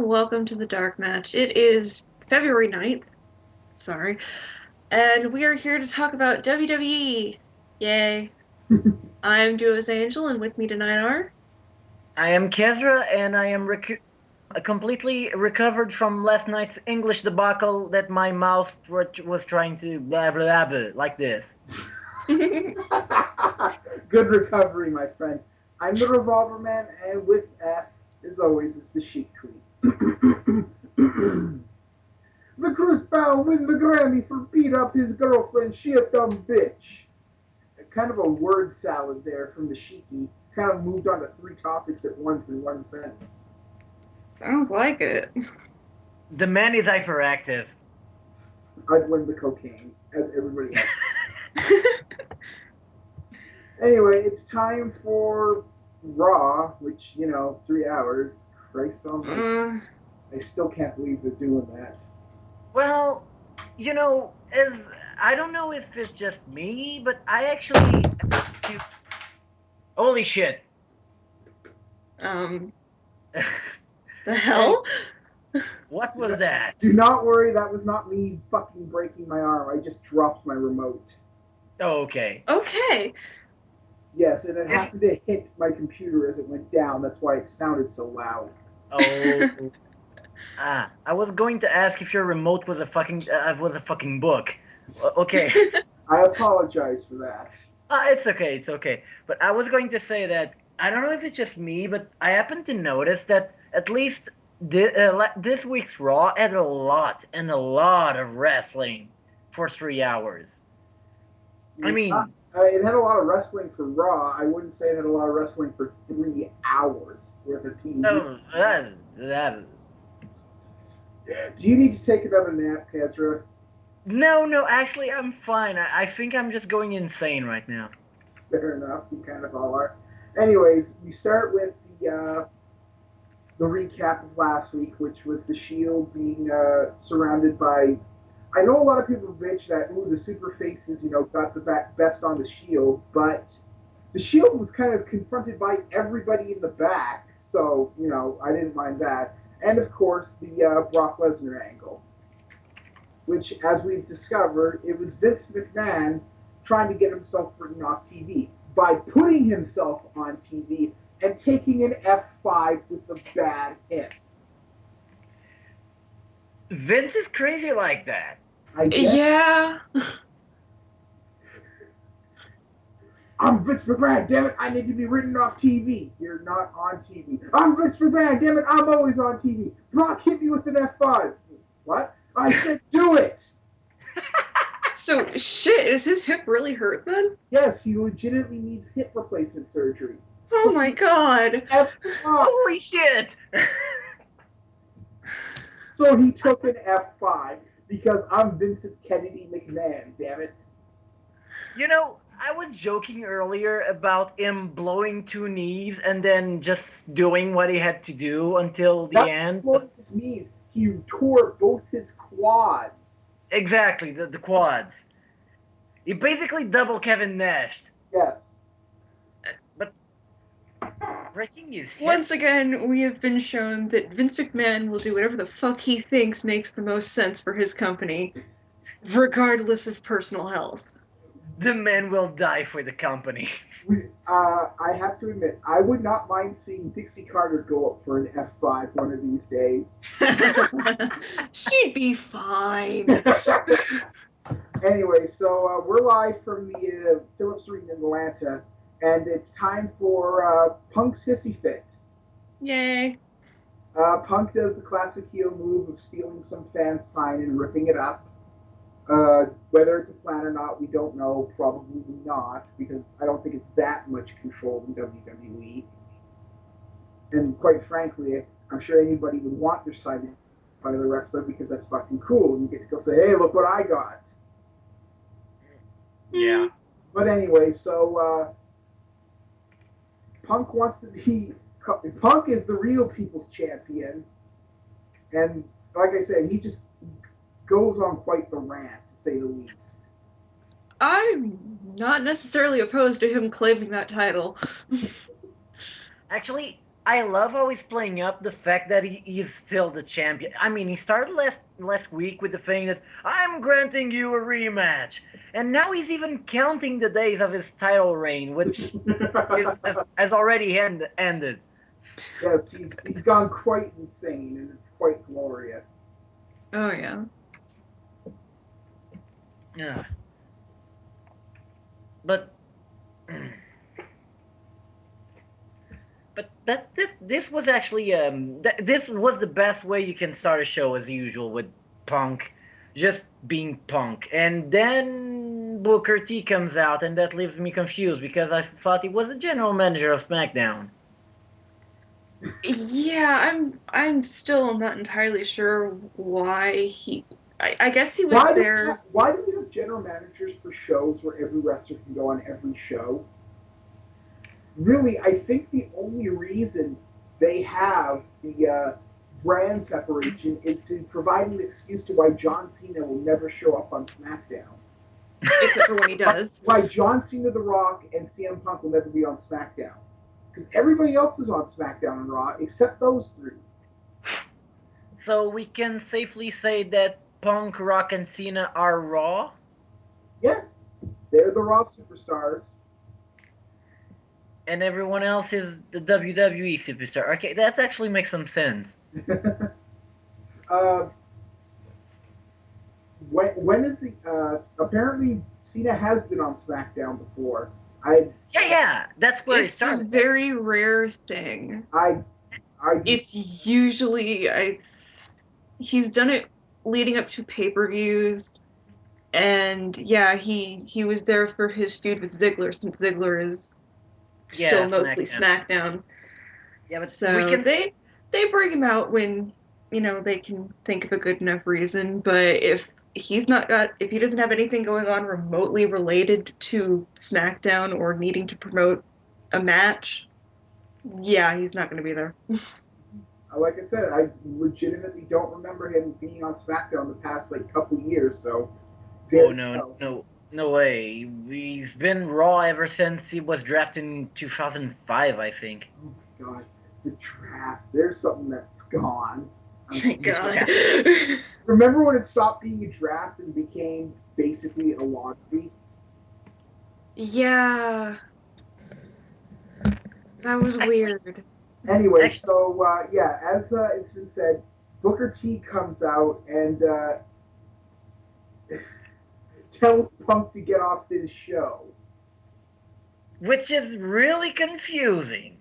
and welcome to the Dark Match. It is February 9th, sorry, and we are here to talk about WWE. Yay. I'm DuosAngel, and with me tonight are... I am Kezra, and I am completely recovered from last night's English debacle that my mouth was trying to blah blah blah, blah like this. Good recovery, my friend. I'm the Revolverman, and with S, as always, is the Sheep Queen. The Chris Brown win the Grammy for beat up his girlfriend. She a dumb bitch. Kind of a word salad there from the Sheiky. Kind of moved on to three topics at once in one sentence. Sounds like it. The man is hyperactive. I blame the cocaine, as everybody else. Anyway, it's time for Raw, which, 3 hours. Christ almighty. I still can't believe they're doing that. Well, as I don't know if it's just me, but I actually holy shit. The hell? What was that? Do not worry, that was not me fucking breaking my arm. I just dropped my remote. Oh, okay. Okay. Yes, and it happened to hit my computer as it went down. That's why it sounded so loud. Oh. I was going to ask if your remote was a fucking book. Okay. I apologize for that. It's okay, it's okay. But I was going to say that I don't know if it's just me, but I happen to notice that at least this week's Raw had a lot of wrestling for 3 hours. I mean, it had a lot of wrestling for Raw. I wouldn't say it had a lot of wrestling for 3 hours worth of TV. Do you need to take another nap, Kezra? No, actually, I'm fine. I think I'm just going insane right now. Fair enough. You kind of all are. Anyways, we start with the recap of last week, which was the Shield being surrounded by. I know a lot of people bitch that the super faces, got the best on the Shield, but the Shield was kind of confronted by everybody in the back, so I didn't mind that. And of course, the Brock Lesnar angle, which, as we've discovered, it was Vince McMahon trying to get himself written off TV by putting himself on TV and taking an F5 with a bad hit. Vince is crazy like that. I guess. Yeah. I'm Vince McMahon, damn it, I need to be written off TV. You're not on TV. I'm Vince McMahon, damn it, I'm always on TV. Brock hit me with an F5. What? I said do it! So, shit, is his hip really hurt then? Yes, he legitimately needs hip replacement surgery. Oh my god. F5. Holy shit! So he took an F5 because I'm Vincent Kennedy McMahon, damn it. I was joking earlier about him blowing two knees and then just doing what he had to do until the end. Blowing his knees. He tore both his quads. Exactly, the quads. He basically double Kevin Nash. Yes. But breaking his hip? Once again, we have been shown that Vince McMahon will do whatever the fuck he thinks makes the most sense for his company, regardless of personal health. The man will die for the company. I have to admit, I would not mind seeing Dixie Carter go up for an F5 one of these days. She'd be fine. Anyway, so we're live from the Phillips Arena in Atlanta, and it's time for Punk's Hissy Fit. Yay. Punk does the classic heel move of stealing some fan's sign and ripping it up. Whether it's a plan or not, we don't know. Probably not, because I don't think it's that much control in WWE. And quite frankly, I'm sure anybody would want their sign by the wrestler because that's fucking cool. You get to go say, "Hey, look what I got." Yeah. But anyway, so Punk wants to be. Punk is the real people's champion, and like I said, he goes on quite the rant, to say the least. I'm not necessarily opposed to him claiming that title. Actually, I love how he's playing up the fact that he is still the champion. I mean, he started last week with the thing that I'm granting you a rematch, and now he's even counting the days of his title reign, which has already ended. Yes, he's gone quite insane, and it's quite glorious. Oh yeah. Yeah, but this was actually this was the best way you can start a show as usual with Punk just being Punk, and then Booker T comes out, and that leaves me confused because I thought he was the general manager of SmackDown. Yeah, I'm still not entirely sure why he. I guess he was Why do there. why do we have general managers for shows where every wrestler can go on every show? Really, I think the only reason they have the brand separation is to provide an excuse to why John Cena will never show up on SmackDown. Except for when he does. Why John Cena, The Rock, and CM Punk will never be on SmackDown. Because everybody else is on SmackDown and Raw except those three. So we can safely say that Punk, Rock, and Cena are Raw. Yeah, they're the Raw superstars. And everyone else is the WWE superstar. Okay, that actually makes some sense. uh, when is the apparently Cena has been on SmackDown before. I Yeah, that's where he It's a started. very rare thing. I I It's usually he's done it leading up to pay-per-views, and yeah, he was there for his feud with Ziggler since Ziggler is still Yeah, mostly SmackDown. SmackDown. Yeah, but we So can. they bring him out when they can think of a good enough reason. But if he doesn't have anything going on remotely related to SmackDown or needing to promote a match, yeah, he's not going to be there. like I said, I legitimately don't remember him being on SmackDown the past like couple years. So there Oh you no, go. no, no way. He's been Raw ever since he was drafted in 2005, I think. Oh my god, the draft. There's something that's gone. God. Remember when it stopped being a draft and became basically a lottery? Yeah, that was Actually, weird. Anyway, actually, so yeah, as it's been said, Booker T comes out and tells Punk to get off his show. which is really confusing.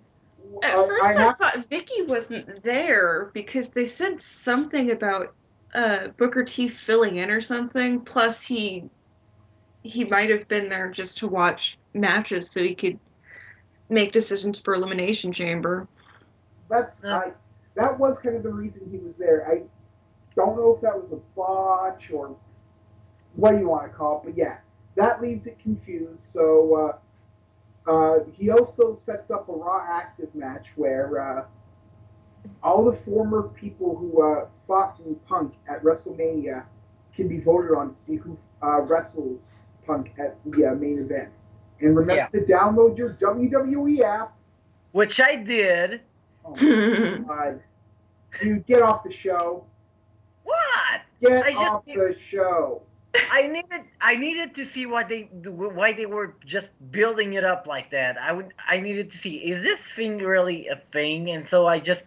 At I first, I have thought Vicky wasn't there because they said something about Booker T filling in or something. Plus, he might have been there just to watch matches so he could make decisions for Elimination Chamber. that's No, I that was kind of the reason he was there. I don't know if that was a botch or what you want to call it, but yeah, that leaves it confused. So he also sets up a Raw Active match where all the former people who fought in Punk at WrestleMania can be voted on to see who wrestles Punk at the main event. And remember yeah, to download your WWE app. which I did. Oh my god. Dude, get off the show. What? Get I just off the show. I needed to see why they were just building it up like that. I needed to see, is this thing really a thing? And so I just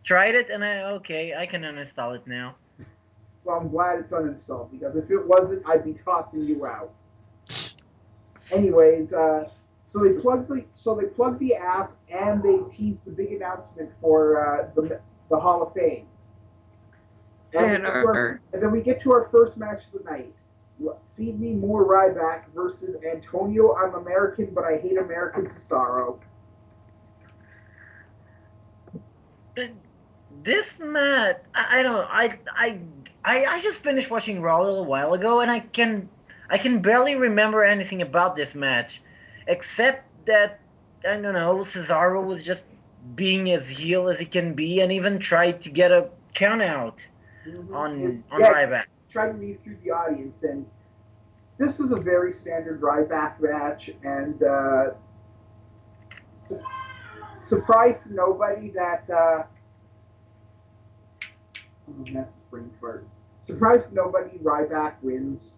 tried it, and I can uninstall it now. Well, I'm glad it's uninstalled because if it wasn't, I'd be tossing you out. Anyways, so they plug the app and they tease the big announcement for the Hall of Fame. And we and get to our our and then we get to our first match of the night. Feed me more Ryback versus Antonio. I'm American, but I hate American Cesaro. But this match, I don't know. I just finished watching Raw a little while ago, and I can barely remember anything about this match, except that I don't know. Cesaro was just being as heel as he can be, and even tried to get a count out on Yeah, Ryback. try to leave through the audience, and this is a very standard Ryback match, and so Surprise to nobody that. Oh, that's a brain fart. Surprise to nobody, Ryback wins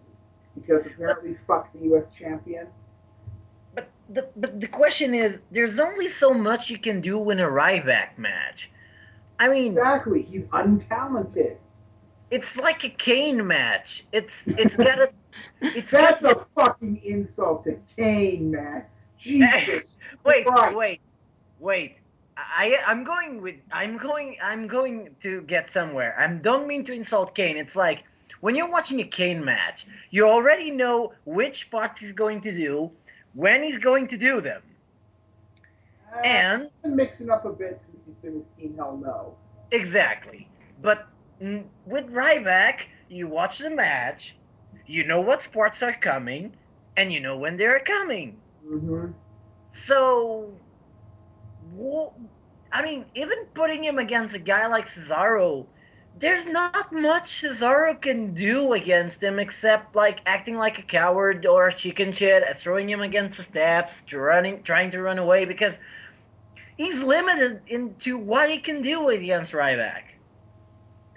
because But apparently fuck the U.S. champion. but the question is, there's only so much you can do in a Ryback match. I mean, Exactly, he's untalented. it's like a Kane match. It's got a it's got That's this. a fucking insult to Kane, man. Jesus wait, Christ. wait, wait. I'm going to get somewhere. I don't mean to insult Kane. It's like when you're watching a Kane match, you already know which parts he's going to do, when he's going to do them. And He's been mixing up a bit since he's been with Team Hell No. exactly. But with Ryback, you watch the match, you know what parts are coming, and you know when they're coming. Mm-hmm. So I mean, even putting him against a guy like Cesaro, there's not much Cesaro can do against him except like acting like a coward or a chicken shit, throwing him against the steps, trying to run away because he's limited into what he can do against Ryback.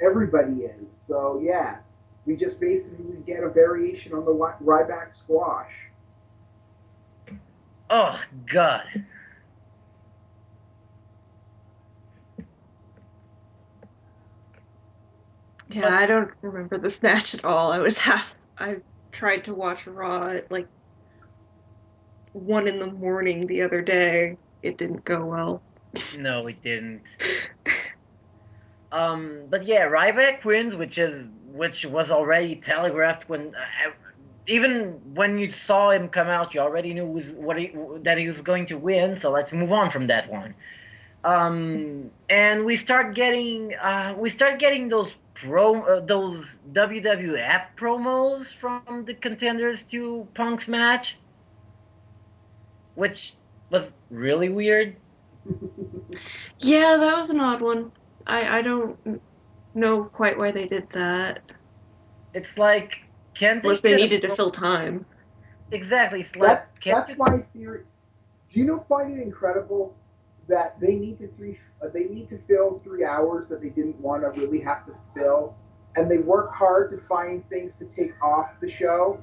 Everybody is. So, yeah. We just basically get a variation on the Ryback squash. Oh God. Yeah, But I don't remember this match at all. I tried to watch Raw at like 1 in the morning the other day. It didn't go well. no, it didn't. But yeah, Ryback wins, which was already telegraphed even when you saw him come out, you already knew that he was going to win. So let's move on from that one. And we start getting those WWE app promos from the contenders to Punk's match, which was really weird. Yeah, that was an odd one. I don't know quite why they did that. It's like, can't they Unless they cut a needed to fill time. exactly? It's like, can't That's my theory. Do you know find it incredible that they need to fill 3 hours that they didn't want to really have to fill, and they work hard to find things to take off the show.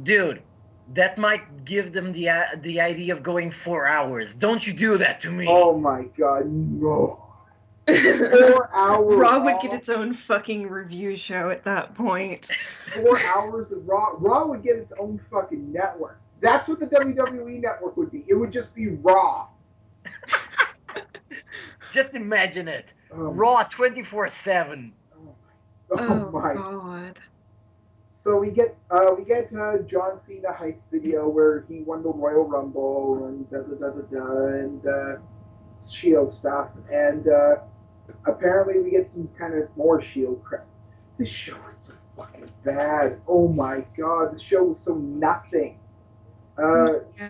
dude, that might give them the idea of going 4 hours. Don't you do that to me. Oh my god, no! 4 hour Raw would get Raw, its own fucking review show at that point. 4 hours of Raw. Raw would get its own fucking network. That's what the WWE network would be. It would just be Raw. Just imagine it. Oh Raw 24/7. oh oh Oh my. god. So we get John Cena hype video where he won the Royal Rumble and da da da da da and Shield stuff, and apparently we get some kind of more Shield crap. This show was so fucking bad. Oh my god, this show was so nothing. Uh, Yeah.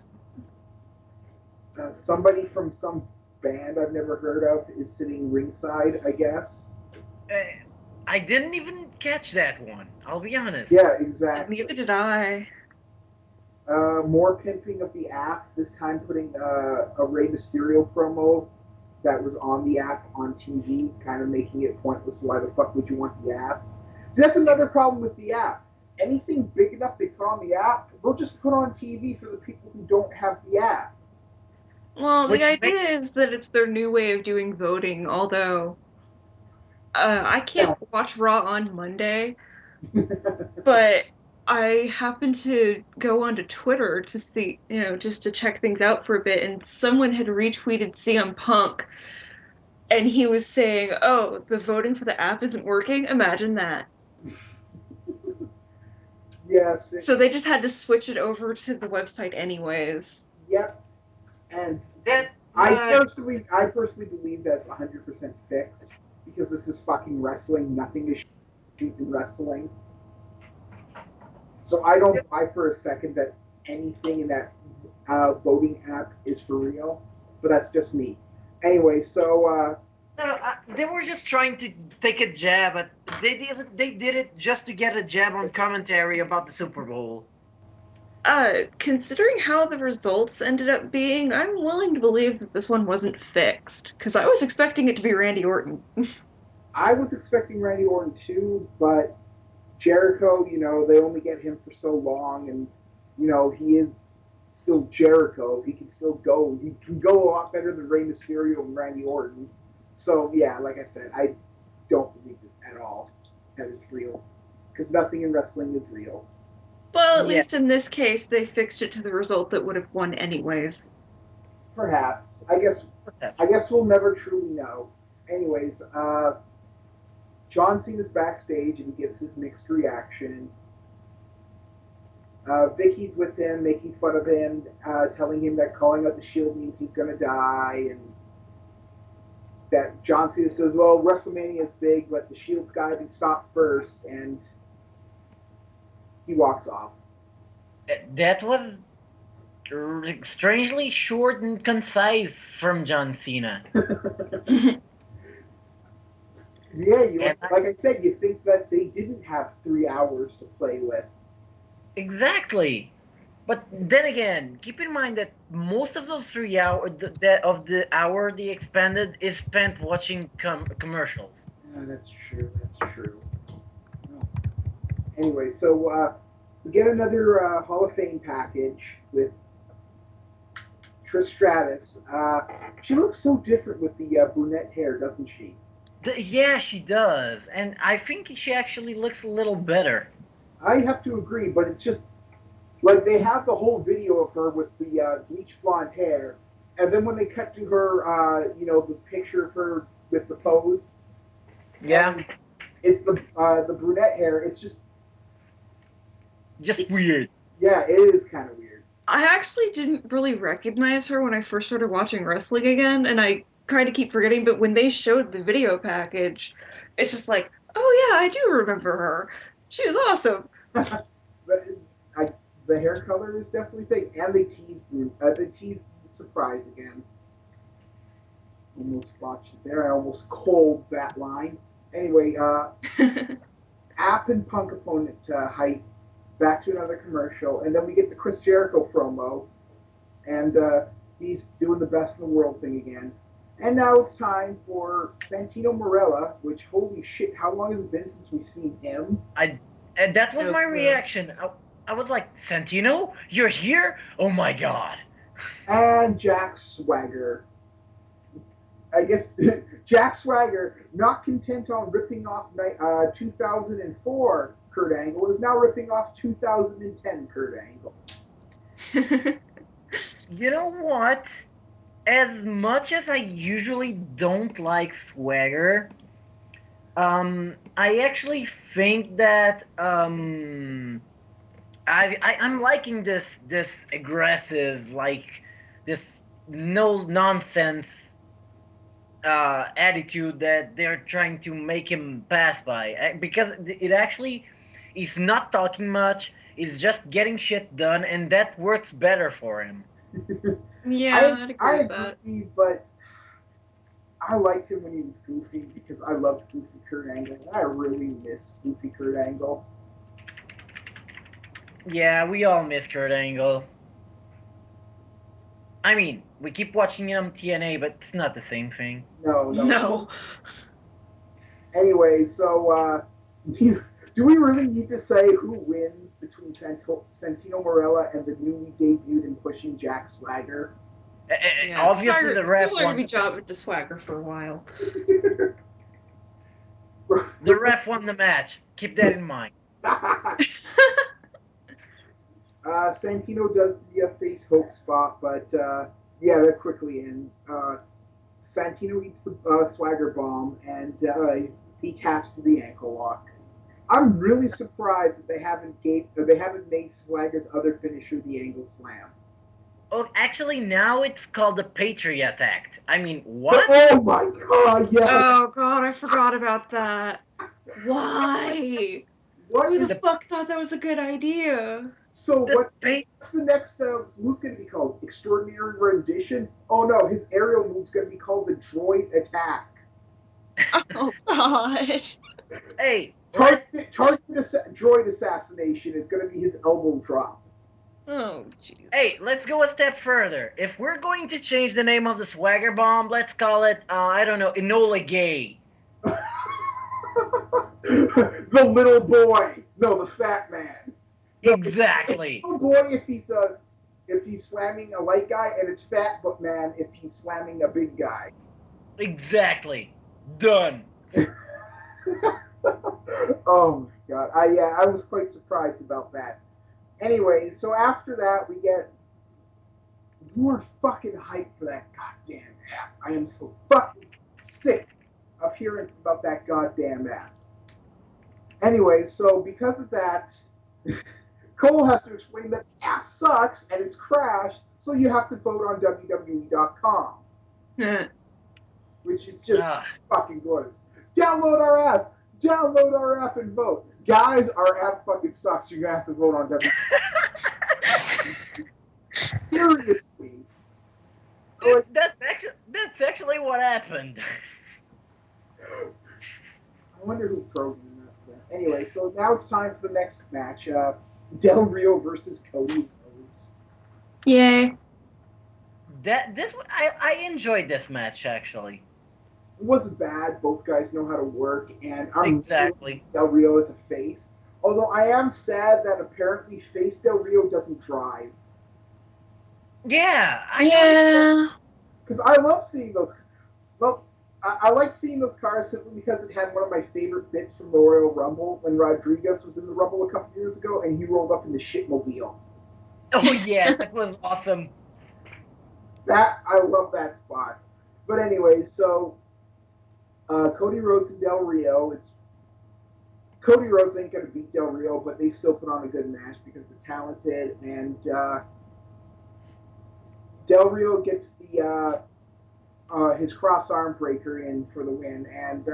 Somebody from some band I've never heard of is sitting ringside, I guess. Uh, I didn't even catch that one. I'll be honest. Yeah, And exactly. neither did I. More pimping of the app, this time putting a Rey Mysterio promo that was on the app on TV, kind of making it pointless. Why the fuck would you want the app? See, that's another problem with the app. Anything big enough they put on the app, they'll just put on TV for the people who don't have the app. Well, the Which makes idea is that it's their new way of doing voting, although I can't Yeah. watch Raw on Monday, but I happened to go onto Twitter to see, just to check things out for a bit, and someone had retweeted CM Punk, and he was saying, "Oh, the voting for the app isn't working. Imagine that." Yes. So they just had to switch it over to the website anyways. Yep. And that. I personally believe that's 100% fixed because this is fucking wrestling. Nothing is shoot in wrestling. So I don't buy for a second that anything in that voting app is for real. But that's just me. Anyway, so No, they were just trying to take a jab at. They did it just to get a jab on commentary about the Super Bowl. Considering how the results ended up being, I'm willing to believe that this one wasn't fixed, because I was expecting it to be Randy Orton. I was expecting Randy Orton too, but Jericho, they only get him for so long, and he is still Jericho. He can still go. He can go a lot better than Rey Mysterio and Randy Orton. So yeah, like I said, I don't believe it at all that it's real, because nothing in wrestling is real. Well, at Yeah. least in this case, they fixed it to the result that would have won anyways. Perhaps. I guess we'll never truly know. Anyways, John Cena's backstage and he gets his mixed reaction. Vicky's with him, making fun of him, telling him that calling out the Shield means he's gonna die, and that John Cena says, "Well, WrestleMania is big, but the Shield's gotta be stopped first," and he walks off. That was strangely short and concise from John Cena. Yeah, And like I said, you think that they didn't have 3 hours to play with. exactly. But then again, keep in mind that most of those 3 hours of the hour they expanded is spent watching commercials. Yeah, that's true. That's true. Oh. Anyway, so we get another Hall of Fame package with Trish Stratus. She looks so different with the brunette hair, doesn't she? Yeah, she does, and I think she actually looks a little better. I have to agree, but it's just like they have the whole video of her with the bleach blonde hair, and then when they cut to her, the picture of her with the pose, Yeah, and it's the brunette hair. just It's weird. yeah, it is kind of weird. I actually didn't really recognize her when I first started watching wrestling again, and I kind of keep forgetting, but when they showed the video package, it's just like, oh yeah, I do remember her. She was awesome. But I, the hair color is definitely fake, and they teased the surprise again. Almost botched it there. I almost called that line. Anyway, App and Punk opponent hype. Back to another commercial, and then we get the Chris Jericho promo, and he's doing the best in the world thing again. And now it's time for Santino Marella, which, holy shit, how long has it been since we've seen him? I and that was No my clue. reaction. I was like, Santino, you're here? Oh my god! And Jack Swagger. I guess Jack Swagger, not content on ripping off 2004 Kurt Angle, is now ripping off 2010 Kurt Angle. You know what? As much as I usually don't like Swagger, I actually think that I'm liking this aggressive, like this no nonsense attitude that they're trying to make him pass by, because it actually is not talking much. It's just getting shit done, and that works better for him. Yeah, I I'd agree I with that. agree, but I liked him when he was goofy because I loved goofy Kurt Angle, and I really miss goofy Kurt Angle. Yeah, we all miss Kurt Angle. I mean, we keep watching him on TNA, but it's not the same thing. No, no. No. Anyway, so do we really need to say who wins between Santino Marella and the newly debuted and pushing Jack Swagger? Yeah, Obviously, Swagger, the ref people are gonna won be the match. jobbing to Swagger for a while. The ref won the match. Keep that in mind. Santino does the face hook spot, but yeah, that quickly ends. Santino eats the Swagger bomb, and he taps the ankle lock. I'm really surprised that they haven't made Swagger's other finisher the angle slam. Oh, actually, now it's called the Patriot Act. I mean, what? Oh my god, yes. Oh god, I forgot about that. Why? What Who is the The fuck thought that was a good idea? so? the What's pa- what's the next move going to be called? Extraordinary rendition? Oh no, his aerial move's going to be called the droid attack. Oh god. Hey, Target droid assassination is going to be his elbow drop. Oh, jeez. Hey, let's go a step further. If we're going to change the name of the Swagger Bomb, let's call it, I don't know, Enola Gay. The little boy. No, the fat man. No, Exactly. it's little boy if he's slamming a light guy, and it's fat but man if he's slamming a big guy. Exactly. Done. Oh my god. I was quite surprised about that. Anyway, so after that we get more fucking hype for that goddamn app. I am so fucking sick of hearing about that goddamn app. Anyway, so because of that, Cole has to explain that the app sucks and it's crashed, so you have to vote on WWE.com, which is just Ah, fucking glorious. Download our app! Download our app and vote. Guys, our app fucking sucks. You're gonna have to vote on WWE. Seriously. dude, Like, that's actually what happened. I wonder who programmed that. Anyway, so now it's time for the next match. Del Rio versus Cody Rhodes. Yay. I enjoyed this match actually. It wasn't bad. Both guys know how to work, and I'm really Exactly. Del Rio as a face. Although I am sad that apparently face Del Rio doesn't drive. Yeah, I noticed that. Yeah. Because I love seeing those. Well, I like seeing those cars simply because it had one of my favorite bits from the Royal Rumble when Rodriguez was in the Rumble a couple years ago, and he rolled up in the shitmobile. Oh yeah, that was awesome. That I love that spot. But anyway, so Cody Rhodes and Del Rio. It's Cody Rhodes ain't gonna beat Del Rio, but they still put on a good match because they're talented. And Del Rio gets the his cross arm breaker in for the win. And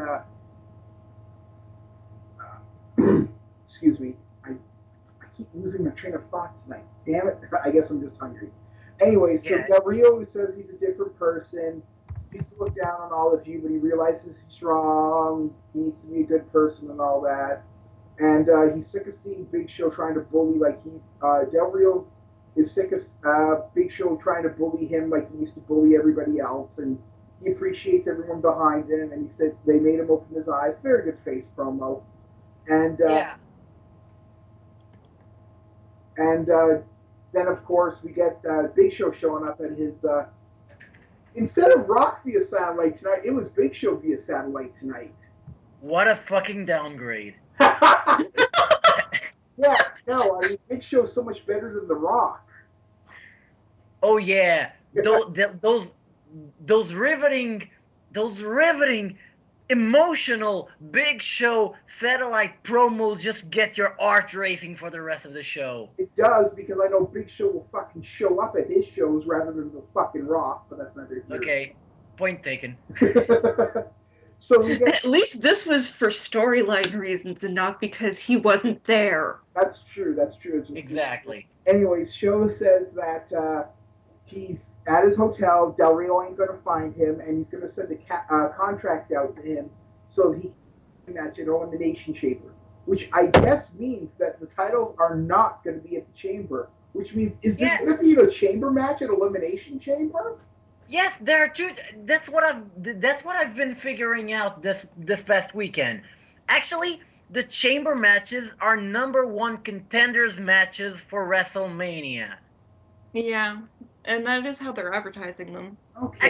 excuse me, I keep losing my train of thought tonight. Damn it! I guess I'm just hungry. Anyway, so Yeah, Del Rio says he's a different person. He used to look down on all of you, but he realizes he's wrong. He needs to be a good person and all that. And he's sick of seeing Big Show trying to bully Del Rio is sick of Big Show trying to bully him like he used to bully everybody else, and he appreciates everyone behind him. And he said they made him open his eyes. Very good face promo. And yeah, and then of course we get Big Show showing up at his. Instead of Rock via satellite tonight, it was Big Show via satellite tonight. what a fucking downgrade. Yeah, no, I mean Big Show's so much better than The Rock. Oh yeah, those riveting, those riveting, emotional Big Show satellite promos just get your heart racing for the rest of the show. It does because I know Big Show will fucking show up at his shows rather than the fucking Rock, but that's neither here. Okay, point taken. So we get At least this was for storyline reasons and not because he wasn't there. that's true. That's true. As we'll see. Exactly. Anyways, Show says that he's at his hotel. Del Rio ain't gonna find him, and he's gonna send a contract out to him so he can match at Elimination Chamber. Which I guess means that the titles are not going to be at the Chamber. Which means is this Yeah. going to be the Chamber match at Elimination Chamber? Yes, there are two. That's what I've been figuring out this past weekend. Actually, the chamber matches are number one contenders matches for WrestleMania. Yeah, and that is how they're advertising them. Okay.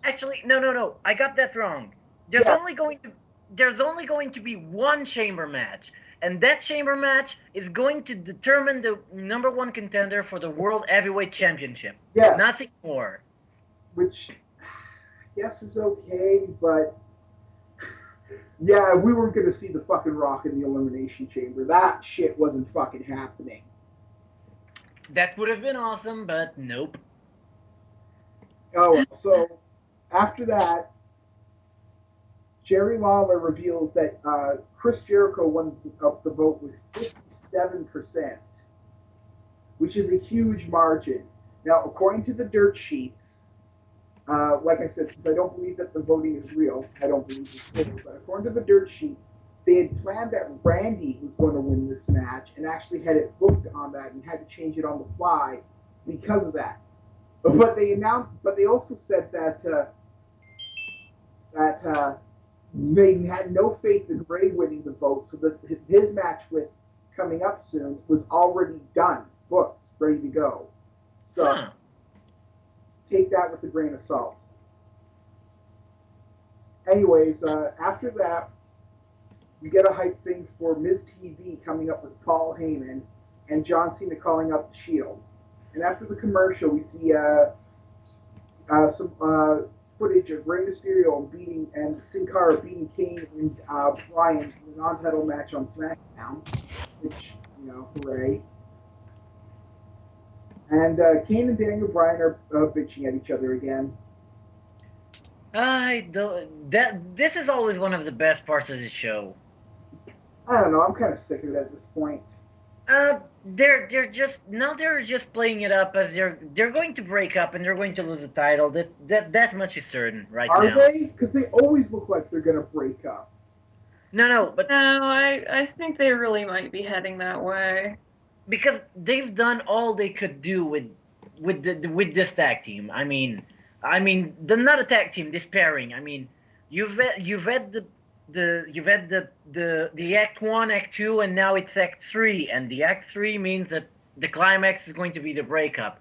Actually, no. I got that wrong. There's Yeah. only going to there's only going to be one chamber match, and that chamber match is going to determine the number one contender for the World Heavyweight Championship. Yes. Nothing more. Which I guess is okay, but yeah, we weren't going to see the fucking Rock in the Elimination Chamber. That shit wasn't fucking happening. That would have been awesome, but nope. Oh, well. So after that, Jerry Lawler reveals that Chris Jericho won the vote with 57%, which is a huge margin. Now, according to the dirt sheets, like I said, since I don't believe that the voting is real, I don't believe it's real, but according to the dirt sheets, they had planned that Randy was going to win this match and actually had it booked on that and had to change it on the fly because of that. But they also said that they had no faith in Ray winning the vote, so that his match with coming up soon was already done, booked, ready to go. So take that with a grain of salt. Anyways, after that, we get a hype thing for Ms. TV coming up with Paul Heyman and John Cena calling up the Shield. And after the commercial, we see some footage of Rey Mysterio and Sin Cara beating Kane and Bryan in a non-title match on SmackDown, which, hooray. And Kane and Daniel Bryan are bitching at each other again. I don't. This is always one of the best parts of the show. I don't know. I'm kind of sick of it at this point. They're just playing it up as they're going to break up and they're going to lose the title. That much is certain right now. Are they? Because they always look like they're gonna break up. No, but no, I think they really might be heading that way. Because they've done all they could do with this tag team. I mean, the not a tag team, this pairing. I mean, you've had the Act 1, Act 2, and now it's Act 3, and the Act 3 means that the climax is going to be the breakup.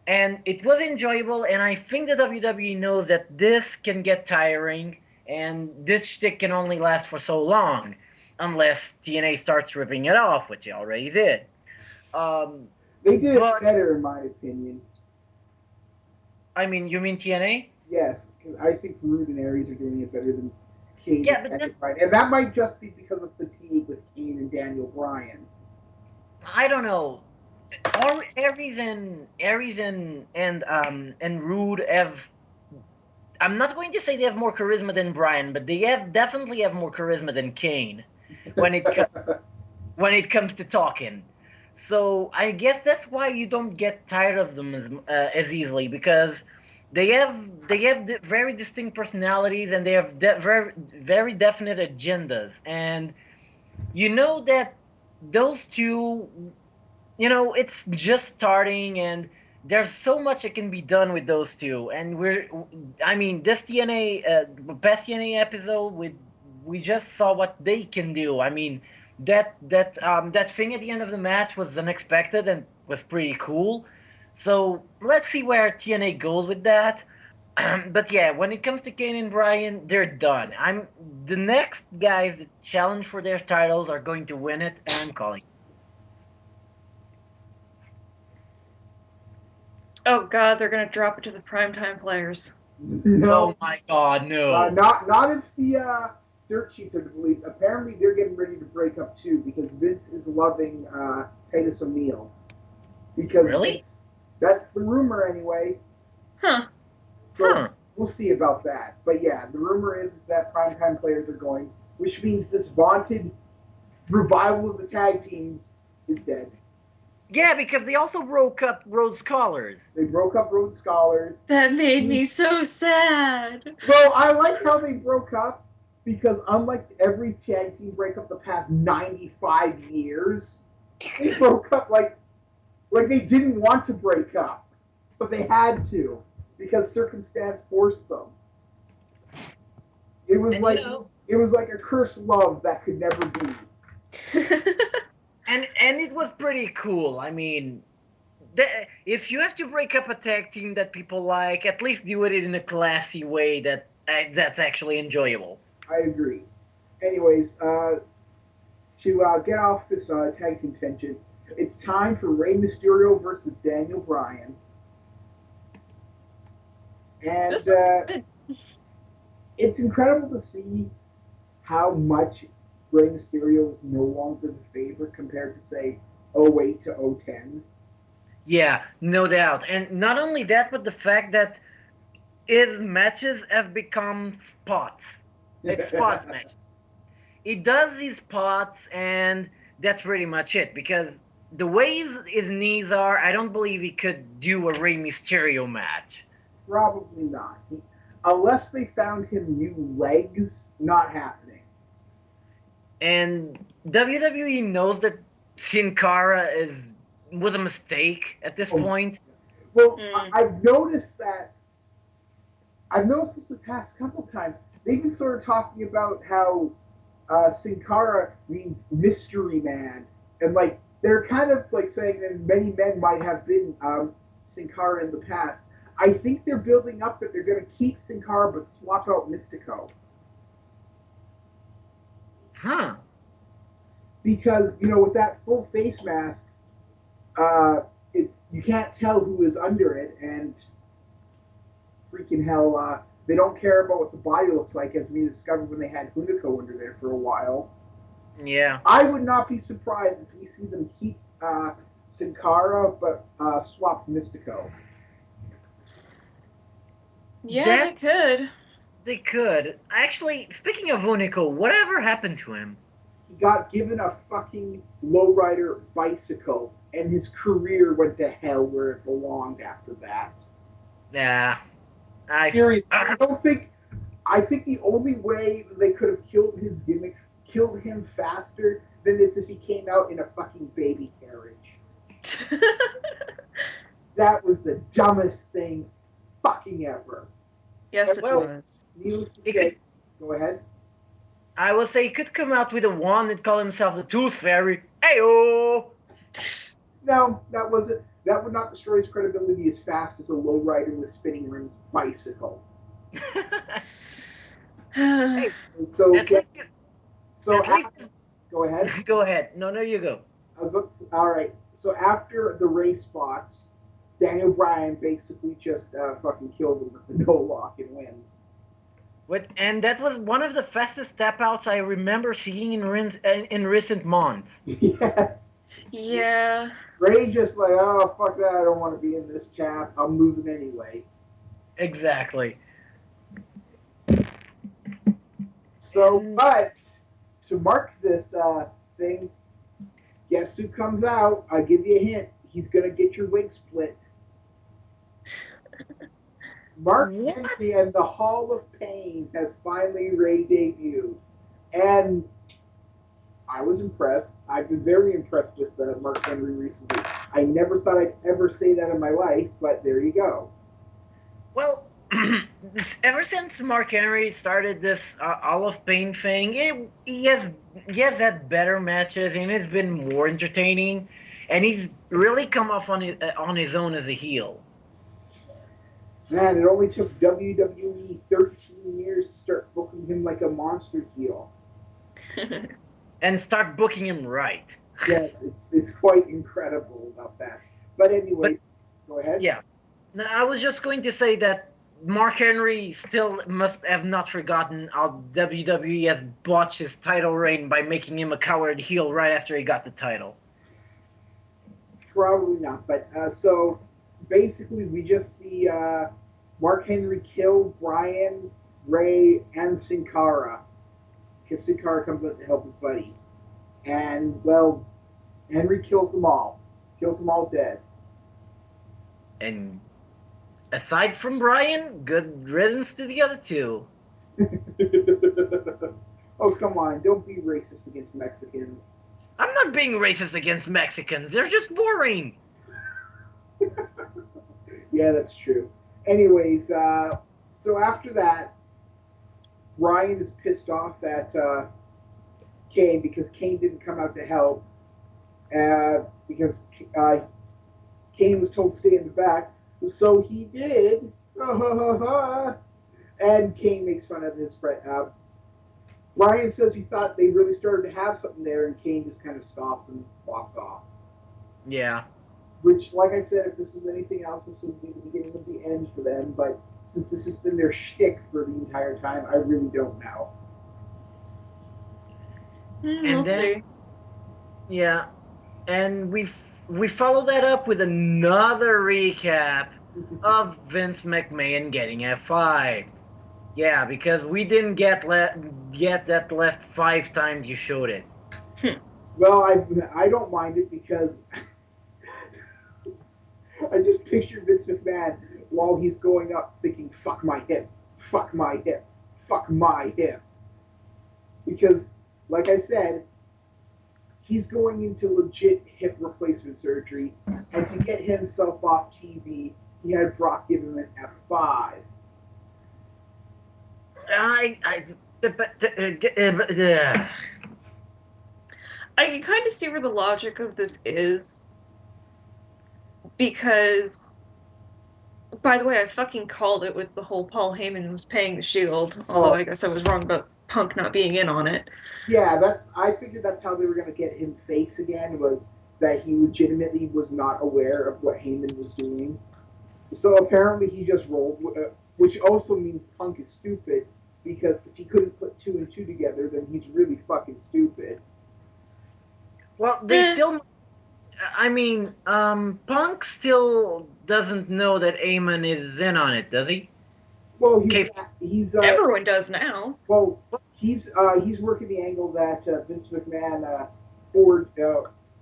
And it was enjoyable, and I think the WWE knows that this can get tiring, and this shtick can only last for so long, unless TNA starts ripping it off, which they already did. They did it better, in my opinion. I mean, you mean TNA? Yes, because I think Rude and Aries are doing it better than Kane and Bryan. And that might just be because of fatigue with Kane and Daniel Bryan. I don't know. Aries and Rude have. I'm not going to say they have more charisma than Bryan, but they definitely have more charisma than Kane when it comes to talking. So I guess that's why you don't get tired of them as easily, because they have very distinct personalities and they have very very definite agendas, and you know that those two, it's just starting, and there's so much that can be done with those two, and this past TNA episode, we just saw what they can do. I mean, that thing at the end of the match was unexpected and was pretty cool. So let's see where TNA goes with that. But yeah, when it comes to Kane and Bryan, they're done. The next guys that challenge for their titles are going to win it, and I'm calling. Oh God, they're gonna drop it to the primetime players. No. Oh my God, no. Not if the dirt sheets are to believe. Apparently, they're getting ready to break up too because Vince is loving Titus O'Neil. Because really? That's the rumor anyway. Huh. So we'll see about that. But yeah, the rumor is that primetime players are going, which means this vaunted revival of the tag teams is dead. Yeah, because they also broke up Rhodes Scholars. They broke up Rhodes Scholars. That made me so sad. Well, I like how they broke up because unlike every tag team breakup the past 95 years, they broke up like they didn't want to break up, but they had to because circumstance forced them. It was it was like a cursed love that could never be. and it was pretty cool. I mean, if you have to break up a tag team that people like, at least do it in a classy way that's actually enjoyable. I agree. Anyways, to get off this tag team tension, it's time for Rey Mysterio versus Daniel Bryan. And it's incredible to see how much Rey Mysterio is no longer the favorite compared to, say, 08 to 010. Yeah, no doubt. And not only that, but the fact that his matches have become spots. It's spots match. He does these spots, and that's pretty much it. Because the way his knees are, I don't believe he could do a Rey Mysterio match. Probably not. Unless they found him new legs, not happening. and WWE knows that Sin Cara was a mistake at this point. Well, Mm. I've noticed this the past couple times. They've been sort of talking about how Sin Cara means mystery man, and like they're kind of like saying that many men might have been Sin Cara in the past. I think they're building up that they're going to keep Sin Cara but swap out Mystico. Huh. Because with that full face mask, uh, you can't tell who is under it, and freaking hell, they don't care about what the body looks like, as we discovered when they had Hunico under there for a while. Yeah. I would not be surprised if we see them keep Sin Cara but swap Mystico. Yeah, they That could. they could. Actually, speaking of Unico, whatever happened to him? He got given a fucking lowrider bicycle, and his career went to hell where it belonged after that. Yeah. Seriously, I think the only way they could have killed his gimmick, killed him faster than this, if he came out in a fucking baby carriage. That was the dumbest thing fucking ever. Yes, it Well, was. Needless to he say, could. go ahead. I will say he could come out with a wand and call himself the Tooth Fairy. Heyo! No, that wasn't. That would not destroy his credibility as fast as a lowrider with spinning rims bicycle. Hey, So at least. so At least. go ahead. Go ahead. No, no, you go. I was about to say, all right. So after the race spots, Daniel Bryan basically just fucking kills him with the no lock and wins. And that was one of the fastest step outs I remember seeing in recent months. Yes. Yeah. Ray just like, oh fuck that, I don't want to be in this tap. I'm losing anyway. Exactly. So, And but to mark this thing, guess who comes out? I give you a hint. He's gonna get your wig split. Mark what? Henry and the Hall of Pain has finally debuted, and I was impressed. I've been very impressed with Mark Henry recently. I never thought I'd ever say that in my life, but there you go. Well, ever since Mark Henry started this All of Pain thing, he has had better matches and it's been more entertaining, and he's really come off on his own as a heel. Man, it only took WWE 13 years to start booking him like a monster heel. And start booking him right. Yes, it's quite incredible about that. But But anyways, go ahead. yeah, no, I was just going to say that Mark Henry still must have not forgotten how WWE has botched his title reign by making him a coward heel right after he got the title. Probably not. But so basically, we just see Mark Henry kill Brian, Ray, and Sin Cara because Sin Cara comes out to help his buddy, and well, Henry kills them all dead. And aside from Brian, good riddance to the other two. Oh come on! Don't be racist against Mexicans. I'm not being racist against Mexicans. They're just boring. Yeah, that's true. Anyways, so after that, Ryan is pissed off at Kane because Kane didn't come out to help. Because Kane was told to stay in the back, so he did. And Kane makes fun of his friend. Ryan says he thought they really started to have something there, and Kane just kind of stops and walks off. Yeah. Which, like I said, if this was anything else, this would be the beginning of the end for them. But since this has been their shtick for the entire time, I really don't know. We'll And then see. yeah, and we follow that up with another recap of Vince McMahon getting F5. Yeah, because we didn't get that last 5 times you showed it. Well, I don't mind it because I just picture Vince McMahon while he's going up thinking, fuck my hip, fuck my hip, fuck my hip. Because like I said, he's going into legit hip replacement surgery, and to get himself off TV, he had Brock give him an F5. I can kind of see where the logic of this is, because, by the way, I fucking called it with the whole Paul Heyman was paying the Shield, although I guess I was wrong about Punk not being in on it. Yeah, that I figured that's how they were going to get him face again, was that he legitimately was not aware of what Heyman was doing. So apparently he just rolled, which also means Punk is stupid, because if he couldn't put two and two together, then he's really fucking stupid. Well, they still. I mean, Punk still doesn't know that Eamon is in on it, does he? Well, Okay. Everyone does now. Well, he's working the angle that Vince McMahon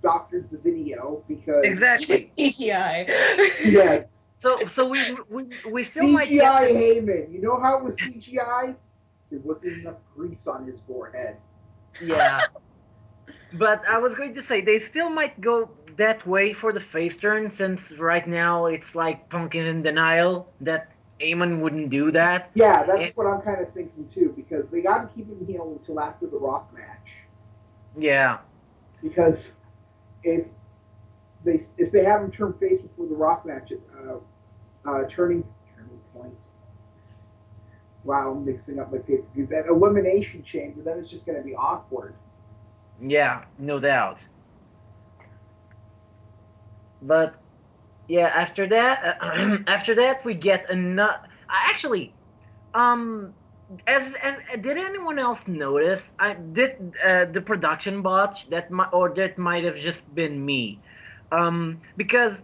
doctored the video because Exactly. CGI. Yes. So we still might get CGI Heyman. You know how it was CGI? There wasn't enough grease on his forehead. Yeah. But I was going to say they still might go that way for the face turn, since right now it's like Punk is in denial that Eamon wouldn't do that. Yeah, that's And, what I'm kind of thinking too, because they got to keep him heel until after the Rock match. yeah. Because if they have him turn face before the Rock match, turning point. Wow, I'm mixing up my paper because that elimination chamber, then it's just going to be awkward. Yeah, no doubt. But yeah, after that we get another. Actually, um, as did anyone else notice? I did the production botch that might have just been me, because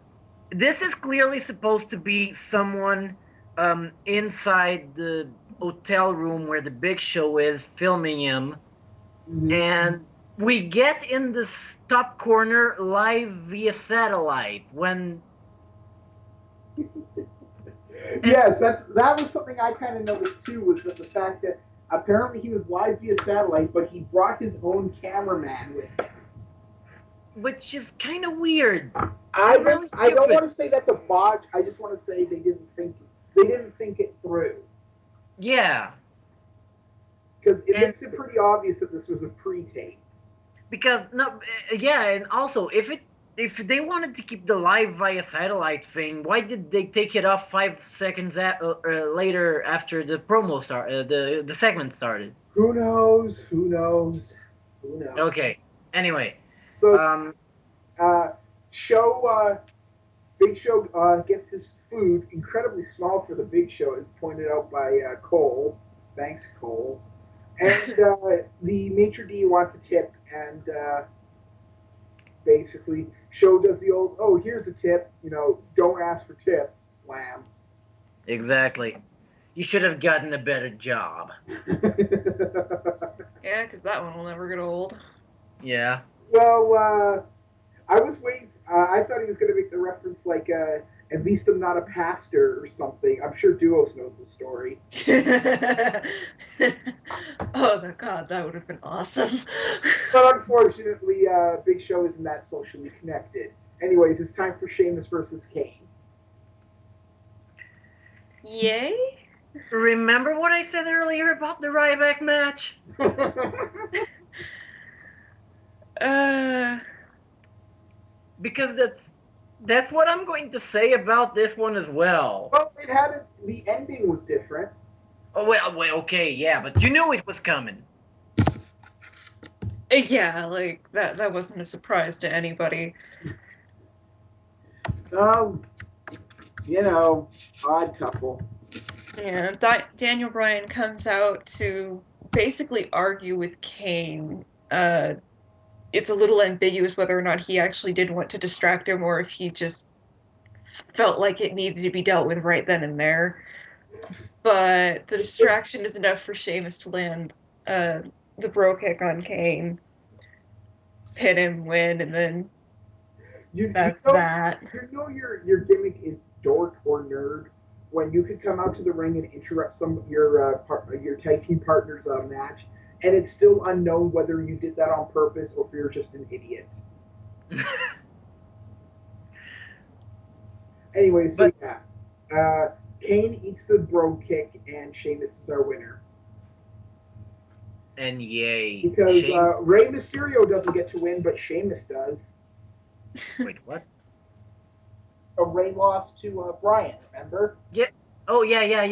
this is clearly supposed to be someone inside the hotel room where the Big Show is filming him, and we get in this top corner live via satellite when. Yes, that was something I kind of noticed too. Was that the fact that apparently he was live via satellite, but he brought his own cameraman with him. Which is kind of weird I and don't really I don't stupid. want to say that's a botch. I just want to say they didn't think it through, Yeah, because it and makes it pretty obvious that this was a pre-tape. because no, yeah, and also if they wanted to keep the live via satellite thing, why did they take it off 5 seconds later after the promo start, the segment started? Who knows? Who knows? Who knows? Okay. Anyway, So, um, uh, show Big Show gets his food incredibly small for the Big Show, as pointed out by Cole. Thanks, Cole. And the maitre d' wants a tip, and basically, Show does the old, "Oh, here's a tip. Don't ask for tips." Slam. exactly. You should have gotten a better job. Yeah, because that one will never get old. Yeah. Well, I was waiting. I thought he was going to make the reference like, "At least I'm not a pastor" or something. I'm sure Duos knows the story. Oh, God, that would have been awesome. But unfortunately, Big Show isn't that socially connected. Anyways, it's time for Sheamus versus Kane. Yay? Remember what I said earlier about the Ryback match? Uh, Because that's what I'm going to say about this one as well. Well, the ending was different. Oh well, okay, yeah, but you knew it was coming. yeah, like that wasn't a surprise to anybody. Um, odd couple. Yeah, Daniel Bryan comes out to basically argue with Kane. It's a little ambiguous whether or not he actually did want to distract him or if he just felt like it needed to be dealt with right then and there. But the distraction is enough for Sheamus to land uh, the bro kick on Kane, pin him, win, and then You, you that's know that. your gimmick is dork or nerd when you could come out to the ring and interrupt your tag team partner's match. and it's still unknown whether you did that on purpose or if you're just an idiot. Anyway, so But Kane eats the bro kick, and Sheamus is our winner. and yay, Because Shane. Rey Mysterio doesn't get to win, but Sheamus does. Wait, what? Rey lost to Bryan, remember? Yeah. Oh yeah. I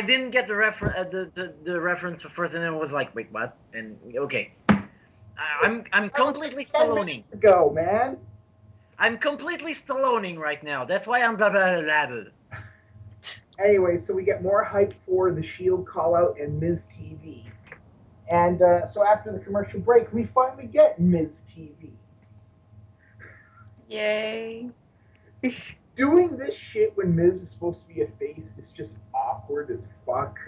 didn't get the reference first, and then it was like, wait, what? And okay, I'm completely That was 10 Stalloning. minutes ago, man. I'm completely Stalloning right now. That's why I'm blah blah blah blah. Anyway, so we get more hype for the Shield call out and Miz TV. And so after the commercial break, we finally get Miz TV. Yay. Doing this shit when Miz is supposed to be a face is just awkward as fuck.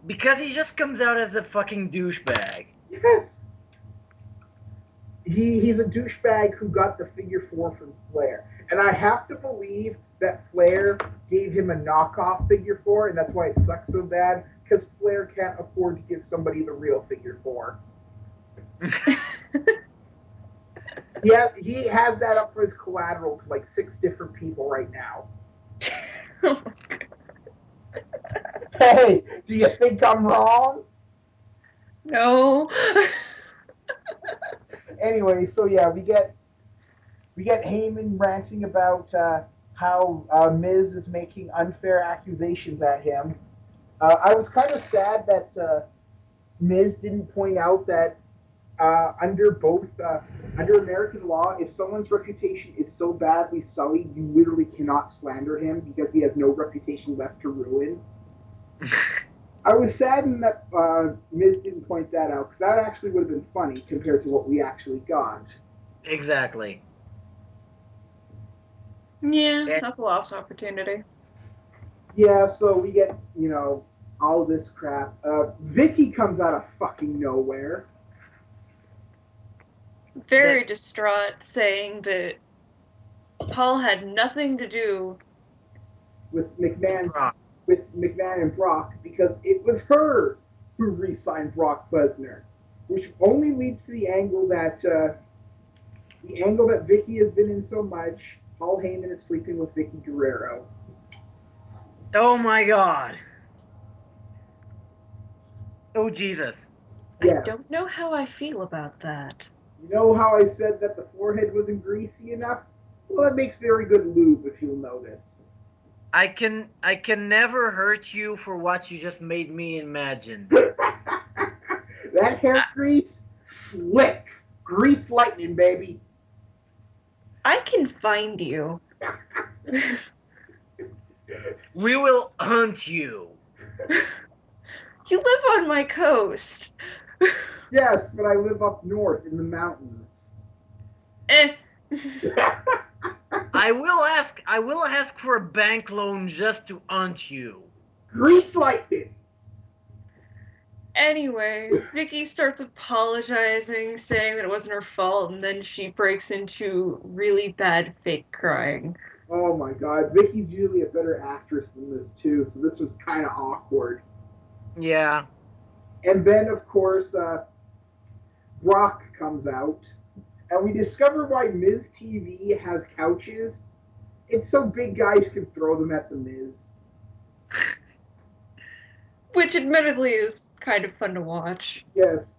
Because he just comes out as a fucking douchebag. Yes. He's a douchebag who got the figure 4 from Flair. And I have to believe that Flair gave him a knockoff figure 4, and that's why it sucks so bad, because Flair can't afford to give somebody the real figure 4. Yeah, he has that up for his collateral to like 6 different people right now. Hey, do you think I'm wrong? No. Anyway, so yeah, we get Heyman ranting about how Miz is making unfair accusations at him. I was kind of sad that Miz didn't point out that under American law, if someone's reputation is so badly sullied, you literally cannot slander him because he has no reputation left to ruin. I was saddened that Miz didn't point that out, because that actually would have been funny compared to what we actually got. Exactly. Yeah, that's a lost opportunity. Yeah, so we get, all this crap. Vicky comes out of fucking nowhere. Very distraught, saying that Paul had nothing to do with McMahon and Brock, because it was her who re-signed Brock Lesnar, which only leads to the angle that Vicky has been in so much. Paul Heyman is sleeping with Vicky Guerrero. Oh my god. Oh Jesus. Yes. I don't know how I feel about that. You know how I said that the forehead wasn't greasy enough? Well, it makes very good lube, if you'll notice. I can never hurt you for what you just made me imagine. That hair grease, slick. Grease lightning, baby. I can find you. We will hunt you. You live on my coast. Yes, but I live up north in the mountains. I will ask for a bank loan just to hunt you. Grease lightning. Anyway, Vicky starts apologizing, saying that it wasn't her fault, and then she breaks into really bad fake crying. Oh my god, Vicky's usually a better actress than this too, so this was kind of awkward. Yeah. And then, of course, Brock comes out, and we discover why Miz TV has couches. It's so big guys can throw them at the Miz. Which admittedly is kind of fun to watch. Yes.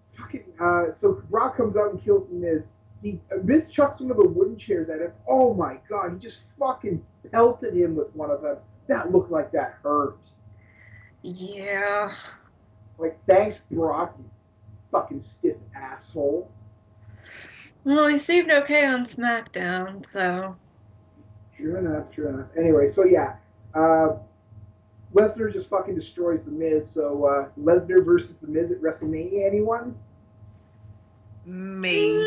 So Brock comes out and kills the Miz. Miz chucks one of the wooden chairs at him. Oh my god, he just fucking pelted him with one of them. That looked like that hurt. Yeah. Like, thanks, Brock, you fucking stiff asshole. Well, he seemed okay on Smackdown, so. True enough. Anyway, so yeah, Lesnar just fucking destroys the Miz. So Lesnar versus the Miz at WrestleMania. Anyone? Maybe.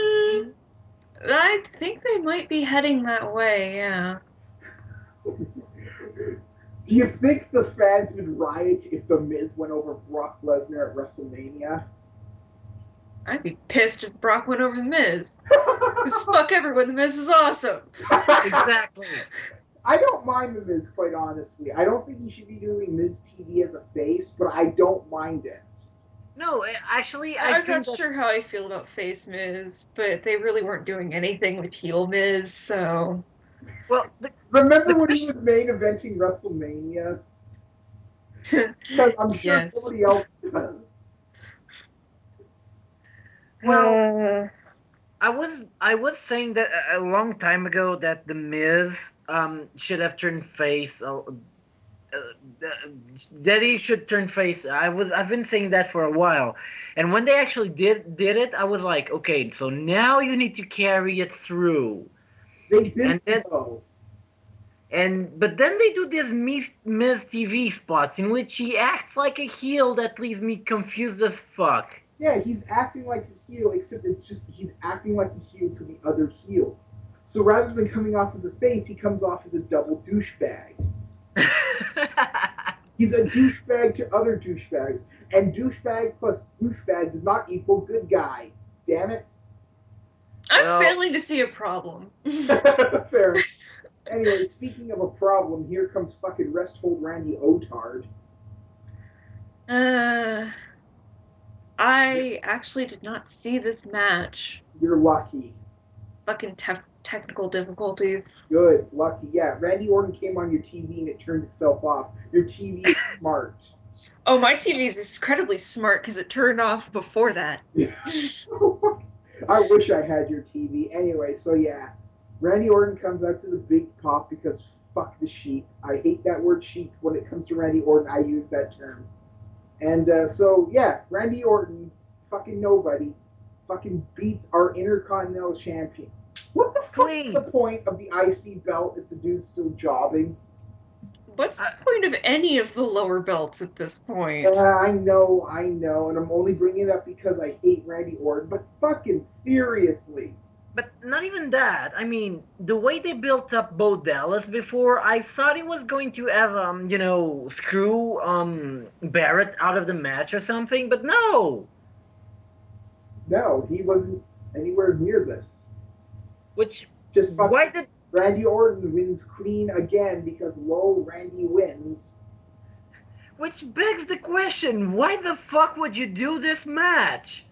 I think they might be heading that way, yeah. Do you think the fans would riot if the Miz went over Brock Lesnar at WrestleMania? I'd be pissed if Brock went over The Miz. Because fuck everyone, The Miz is awesome. Exactly. I don't mind the Miz, quite honestly. I don't think he should be doing Miz TV as a face, but I don't mind it. No, actually, I I'm think not that. sure how I feel about face Miz, but they really weren't doing anything with heel Miz, so. Well, Remember the when he question. was main eventing WrestleMania? Because I'm sure Yes. nobody else does. Well, Uh, I was saying that a long time ago that the Miz should have turned face. That he should turn face. I've been saying that for a while, and when they actually did it, I was like, okay, so now you need to carry it through. They didn't And then though. but then they do this Miz TV spots in which he acts like a heel that leaves me confused as fuck. Yeah, he's acting like a heel, except it's just he's acting like a heel to the other heels. So rather than coming off as a face, he comes off as a double douchebag. He's a douchebag to other douchebags, and douchebag plus douchebag does not equal good guy. Damn it. I'm Well, failing to see a problem. Fair. Anyway, speaking of a problem, here comes fucking rest hold Randy Otard. uh, I actually did not see this match. You're lucky. Fucking technical difficulties. Good, lucky. Yeah, Randy Orton came on your TV and it turned itself off. Your TV is smart. Oh, my TV is incredibly smart because it turned off before that. I wish I had your TV. Anyway, so yeah, Randy Orton comes out to the big pop because fuck the sheep. I hate that word sheep. When it comes to Randy Orton, I use that term. And so yeah, Randy Orton, fucking nobody, fucking beats our Intercontinental Champion. What the fuck is the clean. point of the IC belt if the dude's still jobbing? What's the Uh, point of any of the lower belts at this point? Yeah, I know, and I'm only bringing it up because I hate Randy Orton. But fucking seriously, but not even that. I mean, the way they built up Bo Dallas before, I thought he was going to have screw Barrett out of the match or something, but no. no, he wasn't anywhere near this. Which Just why fucking did Randy Orton wins clean again because low Randy wins. which begs the question, why the fuck would you do this match?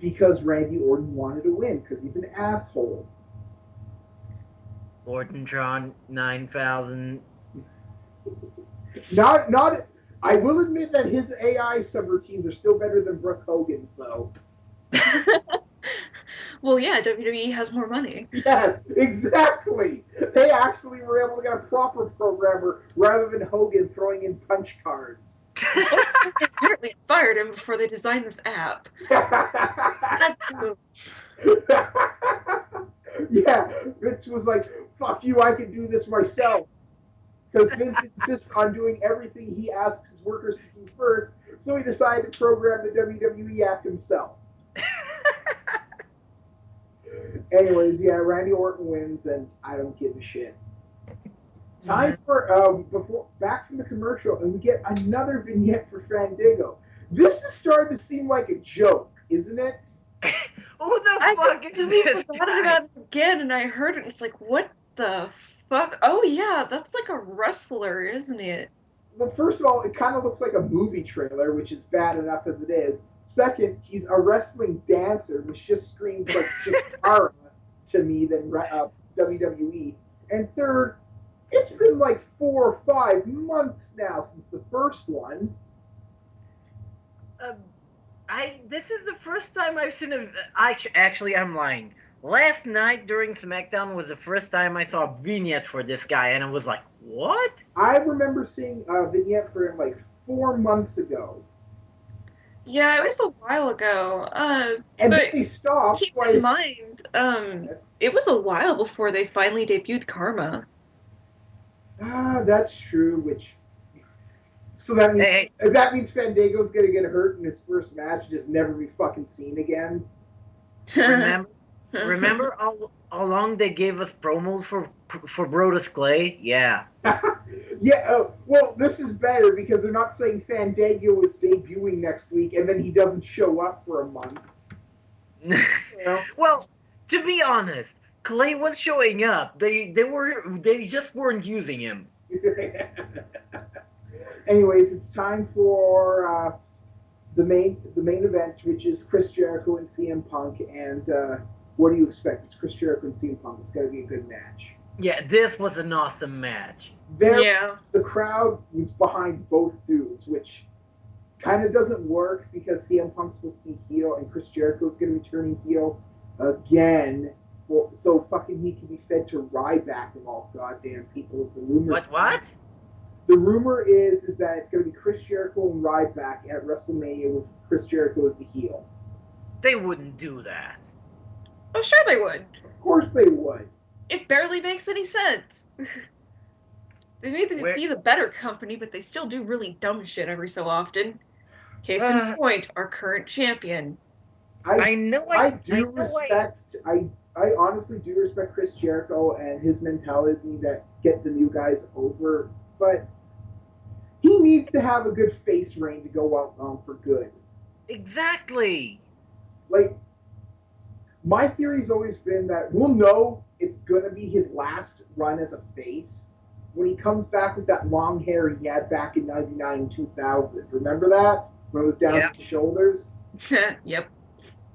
Because Randy Orton wanted to win because he's an asshole. Ortontron 9000. Not. I will admit that his AI subroutines are still better than Brooke Hogan's, though. Well, yeah, WWE has more money. Yes, exactly. They actually were able to get a proper programmer rather than Hogan throwing in punch cards. Well, they apparently fired him before they designed this app. Yeah, Vince was like, fuck you, I can do this myself. Because Vince insists on doing everything he asks his workers to do first, so he decided to program the WWE app himself. Anyways, yeah, Randy Orton wins, and I don't give a shit. Time for before back from the commercial, and we get another vignette for Fandango. This is starting to seem like a joke, isn't it? Who the I fuck is completely this forgot guy? about it again, and I heard it. And it's like, what the fuck? Oh yeah, that's like a wrestler, isn't it? Well, first of all, it kind of looks like a movie trailer, which is bad enough as it is. Second, he's a wrestling dancer, which just screams like Shakara to me than WWE. And third, it's been like 4 or 5 months now since the first one. Uh, this is the first time I've seen a. Actually, I'm lying. Last night during Smackdown was the first time I saw a vignette for this guy, and I was like, "What?" I remember seeing a vignette for him like 4 months ago. Yeah, it I, was a while ago. And then But they stopped, keep so in mind, it was a while before they finally debuted Karma. that's true, which so that means hey, that means Fandango's gonna get hurt in his first match and just never be fucking seen again. remember, remember how long they gave us promos for Brodus Clay? Yeah. Yeah, well, this is better because they're not saying Fandango is debuting next week and then he doesn't show up for a month. You know? Well, to be honest, Clay was showing up. They just weren't using him. Anyways, it's time for the main event, which is Chris Jericho and CM Punk. And what do you expect? It's Chris Jericho and CM Punk. It's got to be a good match. Yeah, this was an awesome match. The crowd was behind both dudes, which kind of doesn't work because CM Punk's supposed to be heel and Chris Jericho's going to be turning heel again. Well, so fucking he can be fed to Ryback of all goddamn people. What? The rumor is that it's going to be Chris Jericho and Ryback at WrestleMania with Chris Jericho as the heel. They wouldn't do that. Oh, sure they would. Of course they would. It barely makes any sense. They may be the better company, but they still do really dumb shit every so often. Case in point, our current champion. I honestly do respect Chris Jericho and his mentality that get the new guys over, but he needs to have a good face reign to go out on for good. Exactly. Like, my theory's always been that we'll know it's gonna be his last run as a face when he comes back with that long hair he had back in '99, 2000. Remember that when it was down to the shoulders? Yep.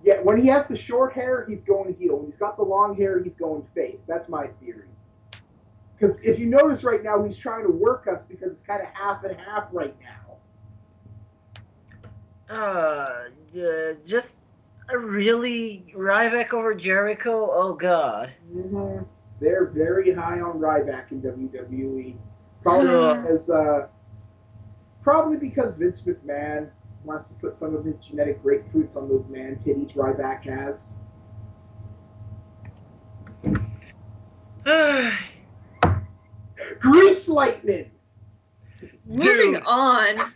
Yeah, when he has the short hair, he's going heel. When he's got the long hair, he's going face. That's my theory. Because if you notice right now, he's trying to work us because it's kind of half and half right now. Just really Ryback over Jericho? Oh God. Mm-hmm. They're very high on Ryback in WWE. Probably because Vince McMahon wants to put some of his genetic grapefruits on those man titties Ryback has. Grease lightning. Moving on.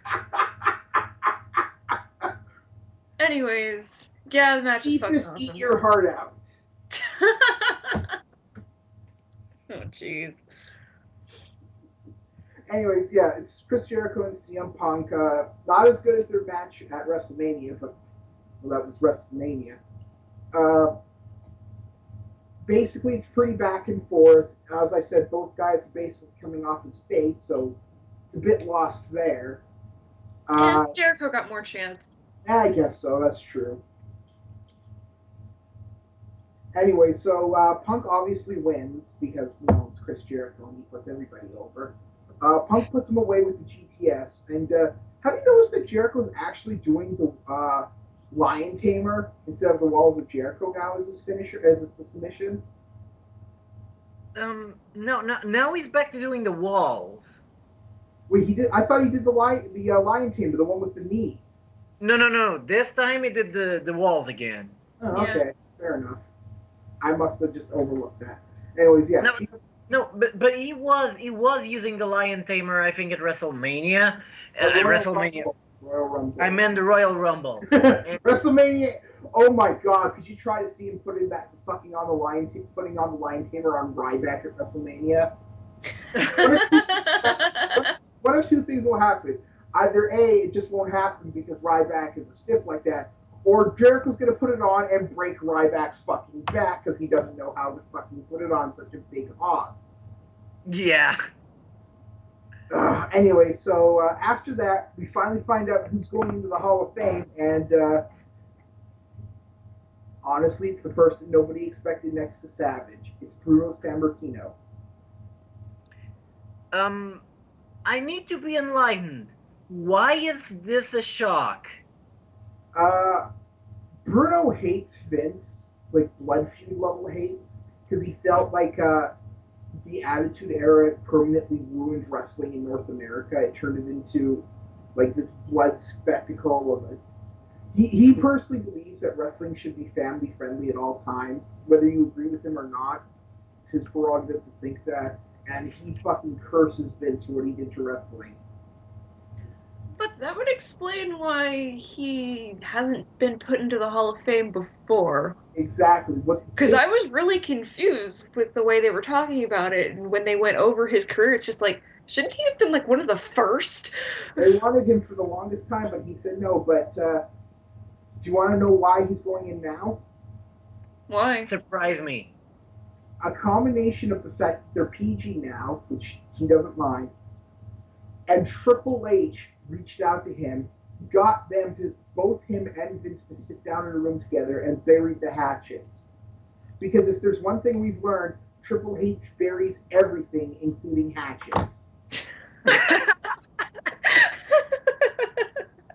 Anyways, yeah, the match is fucking awesome. Eat your heart out. Oh, jeez. Anyways, yeah, it's Chris Jericho and CM Punk. Not as good as their match at WrestleMania, but that was WrestleMania. Basically, it's pretty back and forth. As I said, both guys are basically coming off his face, so it's a bit lost there. And Jericho got more chance. I guess so. That's true. Anyway, so Punk obviously wins because it's Chris Jericho and he puts everybody over. Punk puts him away with the GTS. And have you noticed that Jericho's actually doing the Lion Tamer instead of the Walls of Jericho now as his finisher, as the submission? No. Now he's back to doing the walls. Wait, he did. I thought he did the Lion Tamer, the one with the knee. No. This time he did the walls again. Oh, okay, yeah. Fair enough. I must have just overlooked that. Anyways, yeah. But he was using the Lion Tamer, I think, at WrestleMania. WrestleMania. Royal Rumble. I meant the Royal Rumble. WrestleMania. Oh my God! Could you try to see him putting on the Lion Tamer on Ryback at WrestleMania? One of two things will happen. Either A, it just won't happen because Ryback is a stiff like that, or Jericho's going to put it on and break Ryback's fucking back because he doesn't know how to fucking put it on such a big hoss. Yeah. Anyway, so after that, we finally find out who's going into the Hall of Fame, and honestly, it's the person nobody expected next to Savage. It's Bruno Sammartino. I need to be enlightened. Why is this a shock? Bruno hates Vince, like blood feud level hates, because he felt like the Attitude Era permanently ruined wrestling in North America. It turned it into like this blood spectacle of it. He personally believes that wrestling should be family friendly at all times, whether you agree with him or not. It's his prerogative to think that, and he fucking curses Vince for what he did to wrestling. But that would explain why he hasn't been put into the Hall of Fame before. Exactly. Because I was really confused with the way they were talking about it, and when they went over his career, it's just like, shouldn't he have been like one of the first? They wanted him for the longest time, but he said no. But do you want to know why he's going in now? Why? Surprise me. a combination of the fact that they're PG now, which he doesn't mind, and Triple H reached out to him, got them to, both him and Vince, to sit down in a room together and buried the hatchet. Because if there's one thing we've learned, Triple H buries everything, including hatchets.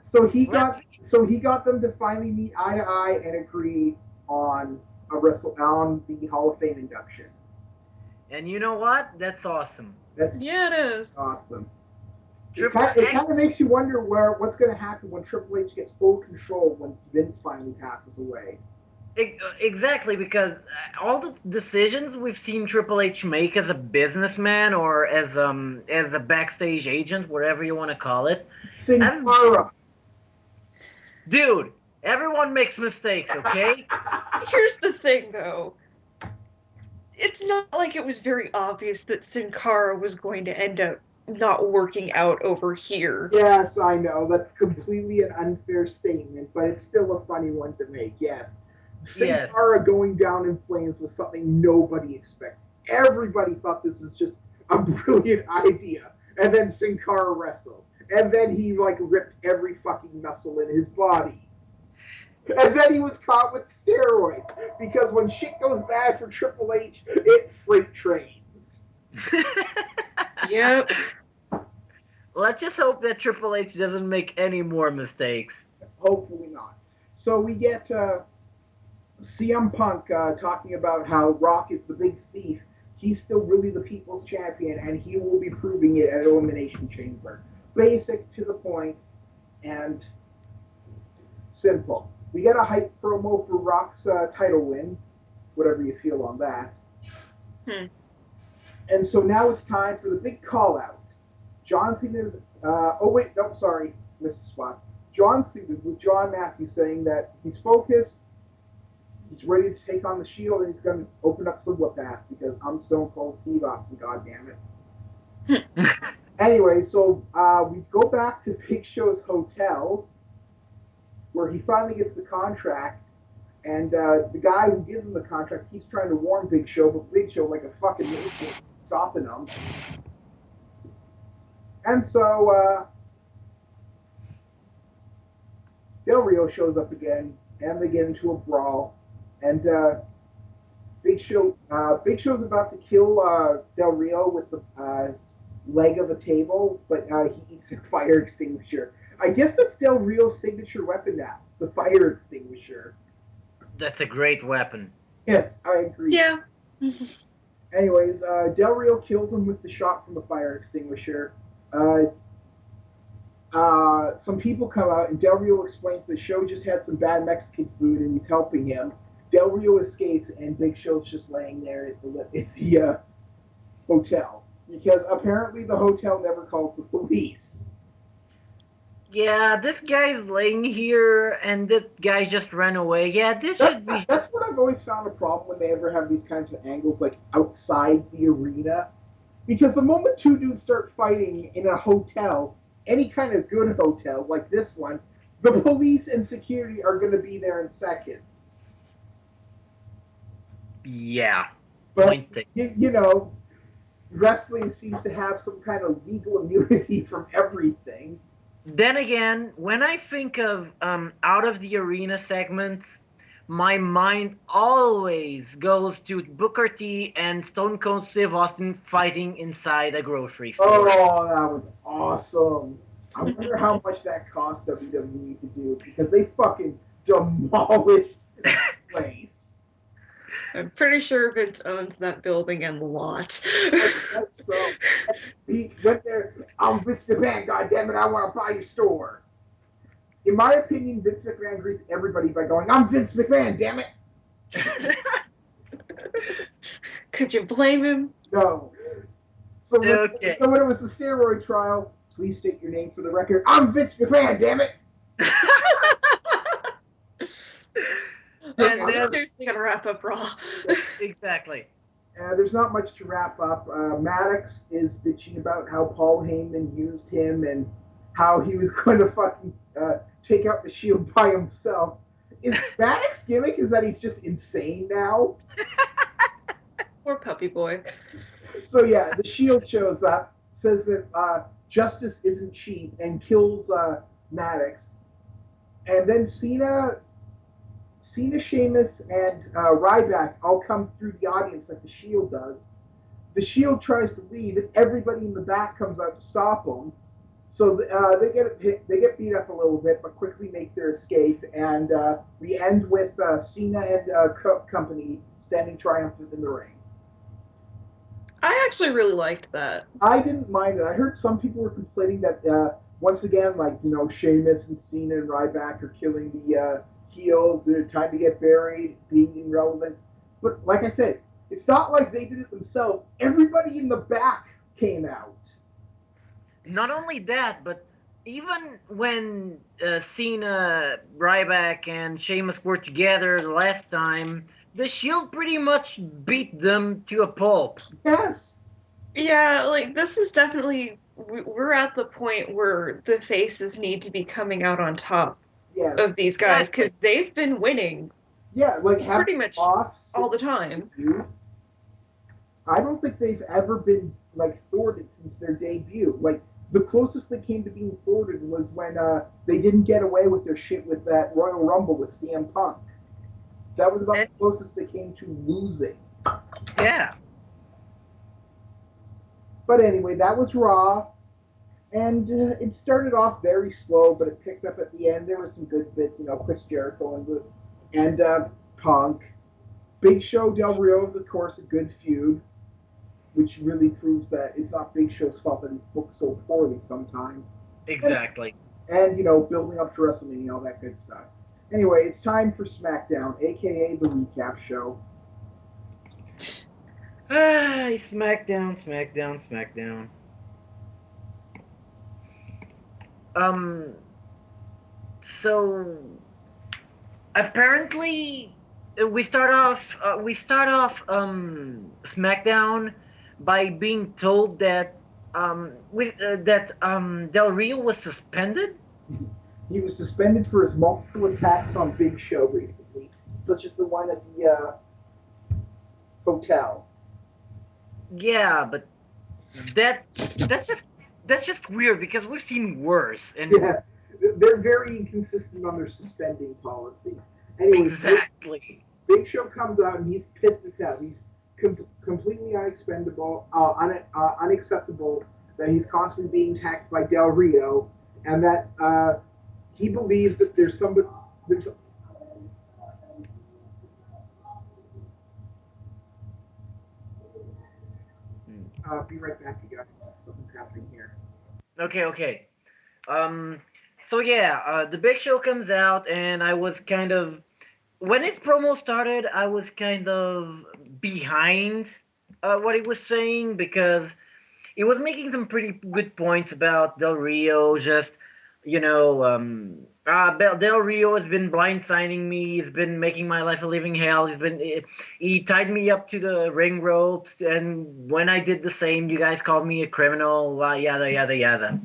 So he got them to finally meet eye to eye and agree on on the Hall of Fame induction. And you know what? That's awesome. Yeah, it is. Awesome. Triple It kind of makes you wonder what's going to happen when Triple H gets full control when Vince finally passes away. Exactly, because all the decisions we've seen Triple H make as a businessman or as a backstage agent, whatever you want to call it. Sin Cara. Dude, everyone makes mistakes, okay? Here's the thing, though. It's not like it was very obvious that Sin Cara was going to end up not working out over here. Yes, I know. That's completely an unfair statement, but it's still a funny one to make, yes. Sin Cara going down in flames was something nobody expected. Everybody thought this was just a brilliant idea. And then Sin Cara wrestled. And then he, ripped every fucking muscle in his body. And then he was caught with steroids. Because when shit goes bad for Triple H, it freight trains. Yep. Let's just hope that Triple H doesn't make any more mistakes. Hopefully not. So we get CM Punk talking about how Rock is the big thief. He's still really the people's champion, and he will be proving it at Elimination Chamber. Basic, to the point, and simple. We get a hype promo for Rock's title win, whatever you feel on that. And so now it's time for the big call out. John Cena's. Missed spot. John Cena with John Matthews saying that he's focused, he's ready to take on the Shield, and he's going to open up some whoop ass because I'm Stone Cold Steve Austin, goddammit. Anyway, so we go back to Big Show's hotel, where he finally gets the contract, and the guy who gives him the contract keeps trying to warn Big Show, but Big Show, like a fucking idiot, stopping him. And so Del Rio shows up again, and they get into a brawl, and Big Show's about to kill Del Rio with the leg of a table, but he eats a fire extinguisher. I guess that's Del Rio's signature weapon now, the fire extinguisher. That's a great weapon. Yes, I agree. Yeah. Anyways, Del Rio kills him with the shot from the fire extinguisher. Some people come out, and Del Rio explains the show just had some bad Mexican food, and he's helping him. Del Rio escapes, and Big Show's just laying there at the hotel. Because apparently the hotel never calls the police. Yeah, this guy's laying here, and that guy just ran away. Yeah, should be... That's what I've always found a problem when they ever have these kinds of angles, like, outside the arena. Because the moment two dudes start fighting in a hotel, any kind of good hotel, like this one, the police and security are going to be there in seconds. Yeah. But, you know, wrestling seems to have some kind of legal immunity from everything. Then again, when I think of out of the arena segments, my mind always goes to Booker T and Stone Cold Steve Austin fighting inside a grocery store. Oh, that was awesome. I wonder how much that cost WWE to do, because they fucking demolished that place. I'm pretty sure Vince owns that building and the lot. That's so. He went there. I'm Vince McMahon. Goddammit, I want to buy your store. In my opinion, Vince McMahon greets everybody by going, "I'm Vince McMahon. Damn it." Could you blame him? No. So when it was the steroid trial, please state your name for the record. I'm Vince McMahon. Damn it. And we're seriously gonna wrap up Raw. Exactly. There's not much to wrap up. Maddox is bitching about how Paul Heyman used him and how he was going to fucking take out the Shield by himself. Is Maddox's gimmick is that he's just insane now? Poor puppy boy. So yeah, the Shield shows up, says that justice isn't cheap, and kills Maddox. And then Cena, Sheamus, and Ryback all come through the audience like the Shield does. The Shield tries to leave, and everybody in the back comes out to stop them. So they get beat up a little bit, but quickly make their escape. And we end with Cena and company standing triumphant in the ring. I actually really liked that. I didn't mind it. I heard some people were complaining that once again, like Sheamus and Cena and Ryback are killing the heels. They're time to get buried, being irrelevant. But like I said, it's not like they did it themselves. Everybody in the back came out. Not only that, but even when Cena, Ryback, and Sheamus were together the last time, the Shield pretty much beat them to a pulp. Yes. Yeah, like this is definitely we're at the point where the faces need to be coming out on top Yes. of these guys Exactly. because they've been winning Yeah, like have pretty much lost all the time. debut. I don't think they've ever been like thwarted since their debut. Like the closest they came to being thwarted was when they didn't get away with their shit with that Royal Rumble with CM Punk. That was about And the closest they came to losing. yeah, But anyway, that was Raw, and it started off very slow, but it picked up at the end. There were some good bits, Chris Jericho and Punk. Big Show Del Rio is, of course, a good feud, which really proves that it's not Big Show's fault that he's booked so poorly sometimes. And, exactly. building up to WrestleMania, all that good stuff. Anyway, it's time for SmackDown, aka the recap show. SmackDown, SmackDown, SmackDown. Um, so apparently we start off SmackDown by being told that Del Rio was suspended. He was suspended for his multiple attacks on Big Show recently, such as the one at the hotel. Yeah, but that that's just that's just weird because we've seen worse. And Yeah, they're very inconsistent on their suspending policy. Anyway, exactly. Big Show comes out and he's pissed as hell. He's completely unacceptable that he's constantly being attacked by Del Rio, and that he believes that there's somebody. There's Be right back, you guys. Something's happening here. Okay, okay. Um, so yeah, the Big Show comes out, and I was kind of when his promo started, I was kind of behind what he was saying because he was making some pretty good points about Del Rio. Just Del Rio has been blindsiding me. He's been making my life a living hell. He tied me up to the ring ropes, and when I did the same, you guys called me a criminal. Yada yada yada.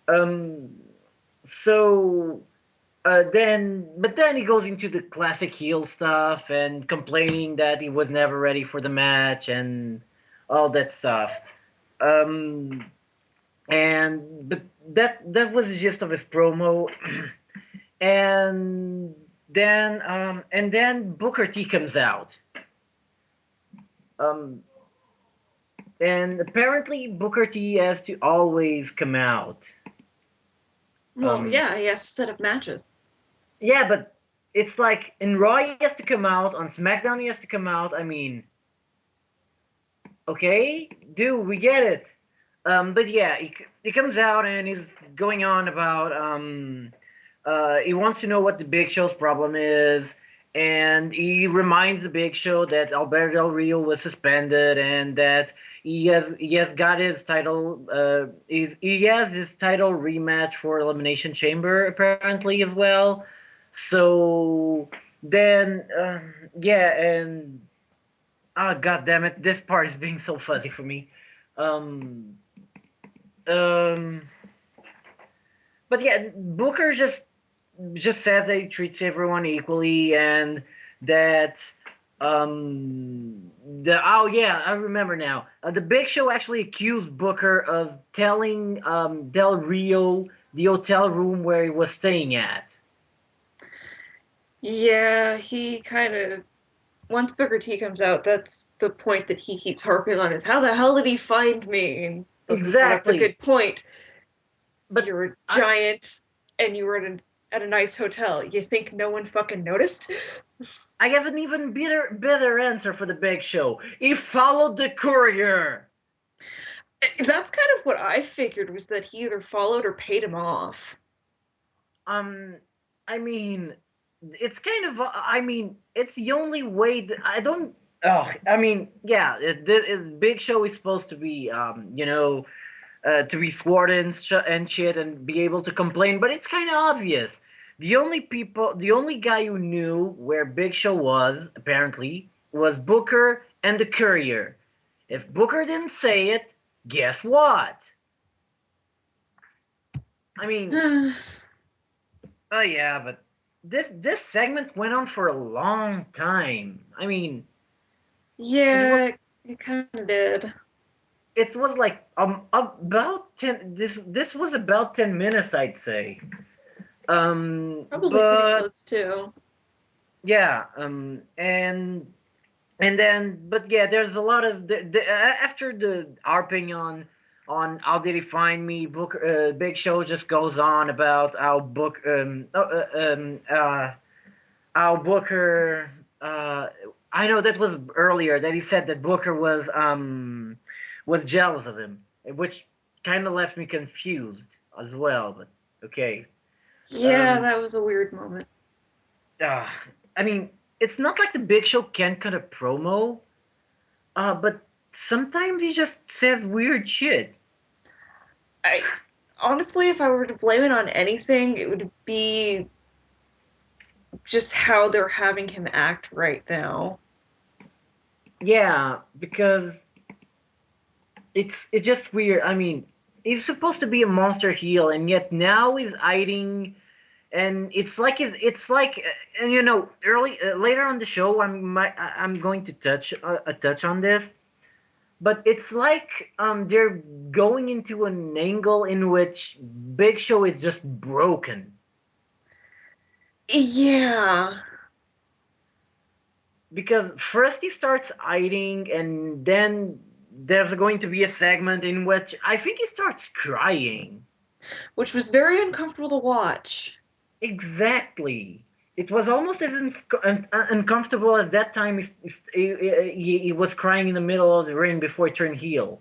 Um, so but then he goes into the classic heel stuff and complaining that he was never ready for the match and all that stuff. Um, but that was the gist of his promo. And then Booker T comes out. Um, and apparently Booker T has to always come out. Well, yeah, he has to set up matches. Yeah, but it's like in Raw he has to come out, on SmackDown he has to come out. I mean, okay, dude, we get it. But yeah, he comes out and he's going on about he wants to know what the Big Show's problem is, and he reminds the Big Show that Alberto Del Rio was suspended and that he has got his title he has his title rematch for Elimination Chamber apparently as well. So then yeah, and god damn it, this part is being so fuzzy for me. Um um but yeah, Booker just says that he treats everyone equally and that Oh yeah, I remember now. The Big Show actually accused Booker of telling Del Rio the hotel room where he was staying at. Yeah, he kind of once Booker T comes out, that's the point that he keeps harping on is how the hell did he find me? And Booker brought up the Exactly. good point. But You're a giant and you were at a nice hotel. You think no one fucking noticed? I have an even better answer for the Big Show. He followed the courier. That's kind of what I figured was that he either followed or paid him off. Um, I mean, it's kind of. I mean, it's the only way that I don't. Oh, I mean, yeah, Big Show is supposed to be, to be thwarted and shit and be able to complain, but it's kind of obvious. The only guy who knew where Big Show was, apparently, was Booker and the courier. If Booker didn't say it, guess what? I mean, oh yeah, but this segment went on for a long time. I mean, it was Yeah, it kind of did. it was like about 10. This was about 10 minutes, I'd say. Probably pretty But close too. yeah, and then, but yeah, there's a lot of after the harping on how did he find me. Big Show just goes on about how Booker. I know that was earlier that he said that Booker was jealous of him, which kind of left me confused as well. But okay. Yeah, Um, that was a weird moment. uh, I mean, it's not like the Big Show can't cut a promo, but sometimes he just says weird shit. I honestly, if I were to blame it on anything, it would be just how they're having him act right now. Yeah, because it's just weird. I mean, he's supposed to be a monster heel, and yet now he's hiding. And it's like, and early later on the show, I'm going to touch on this, but it's like they're going into an angle in which Big Show is just broken. Yeah. Because first he starts hiding, and then there's going to be a segment in which I think he starts crying. Which was very uncomfortable to watch. Exactly. It was almost as uncomfortable as that time he was crying in the middle of the ring before he turned heel.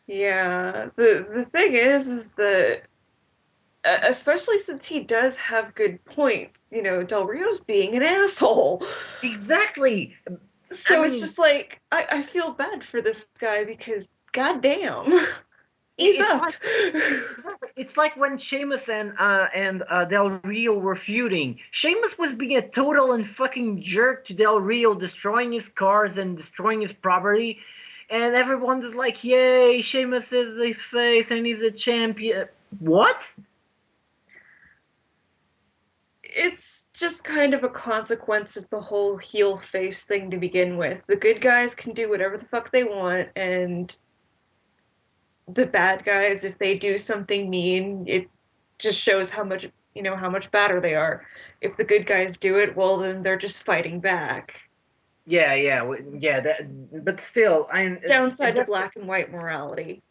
Yeah. The thing is that especially since he does have good points, Del Rio's being an asshole. Exactly. I So it's mean, just like I feel bad for this guy because goddamn, ease it's up. like exactly. It's like when Sheamus and Del Rio were feuding. Sheamus was being a total and fucking jerk to Del Rio, destroying his cars and destroying his property, and everyone is like, "Yay, Sheamus is the face and he's a champion." What? It's just kind of a consequence of the whole heel face thing to begin with. The good guys can do whatever the fuck they want, and the bad guys, if they do something mean, it just shows how much badder they are. If the good guys do it, well, then they're just fighting back. Yeah, yeah, yeah. But still, Downside to that's black and white morality.